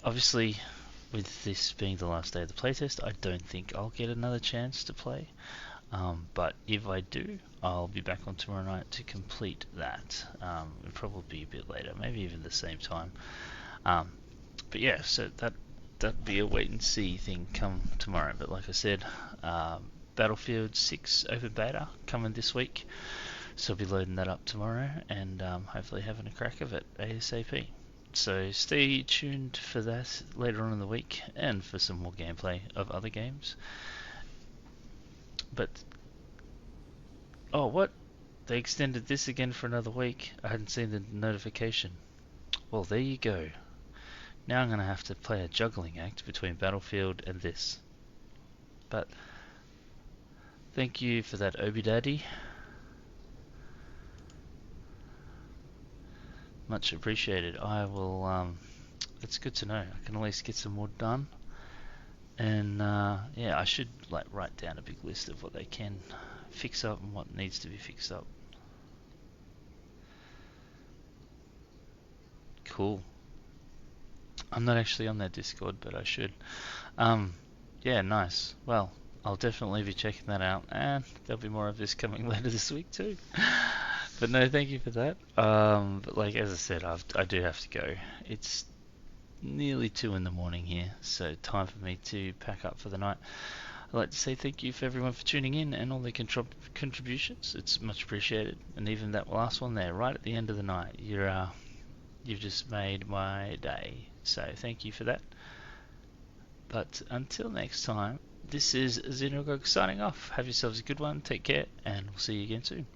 Obviously, with this being the last day of the playtest, I don't think I'll get another chance to play. But if I do, I'll be back on tomorrow night to complete that. It'll probably be a bit later, maybe even the same time. But yeah, so that'd be a wait and see thing come tomorrow. But like I said, Battlefield 6 open beta coming this week, so I'll be loading that up tomorrow and hopefully having a crack of it ASAP. So stay tuned for that later on in the week and for some more gameplay of other games. But oh, what? They extended this again for another week. I hadn't seen the notification. Well, there you go. Now I'm going to have to play a juggling act between Battlefield and this. But thank you for that, Obi Daddy. Much appreciated. I will, it's good to know. I can at least get some more done. And yeah, I should like write down a big list of what they can fix up and what needs to be fixed up. Cool. I'm not actually on their Discord, but I should. Yeah, nice. Well, I'll definitely be checking that out, and there'll be more of this coming later this week too. But no, thank you for that. But like as I said, I do have to go. It's nearly 2 in the morning here, so time for me to pack up for the night. I'd like to say thank you for everyone for tuning in and all the contributions. It's much appreciated, and even that last one there, right at the end of the night, you've just made my day. So thank you for that. But until next time, this is Xenogog signing off. Have yourselves a good one, take care, and we'll see you again soon.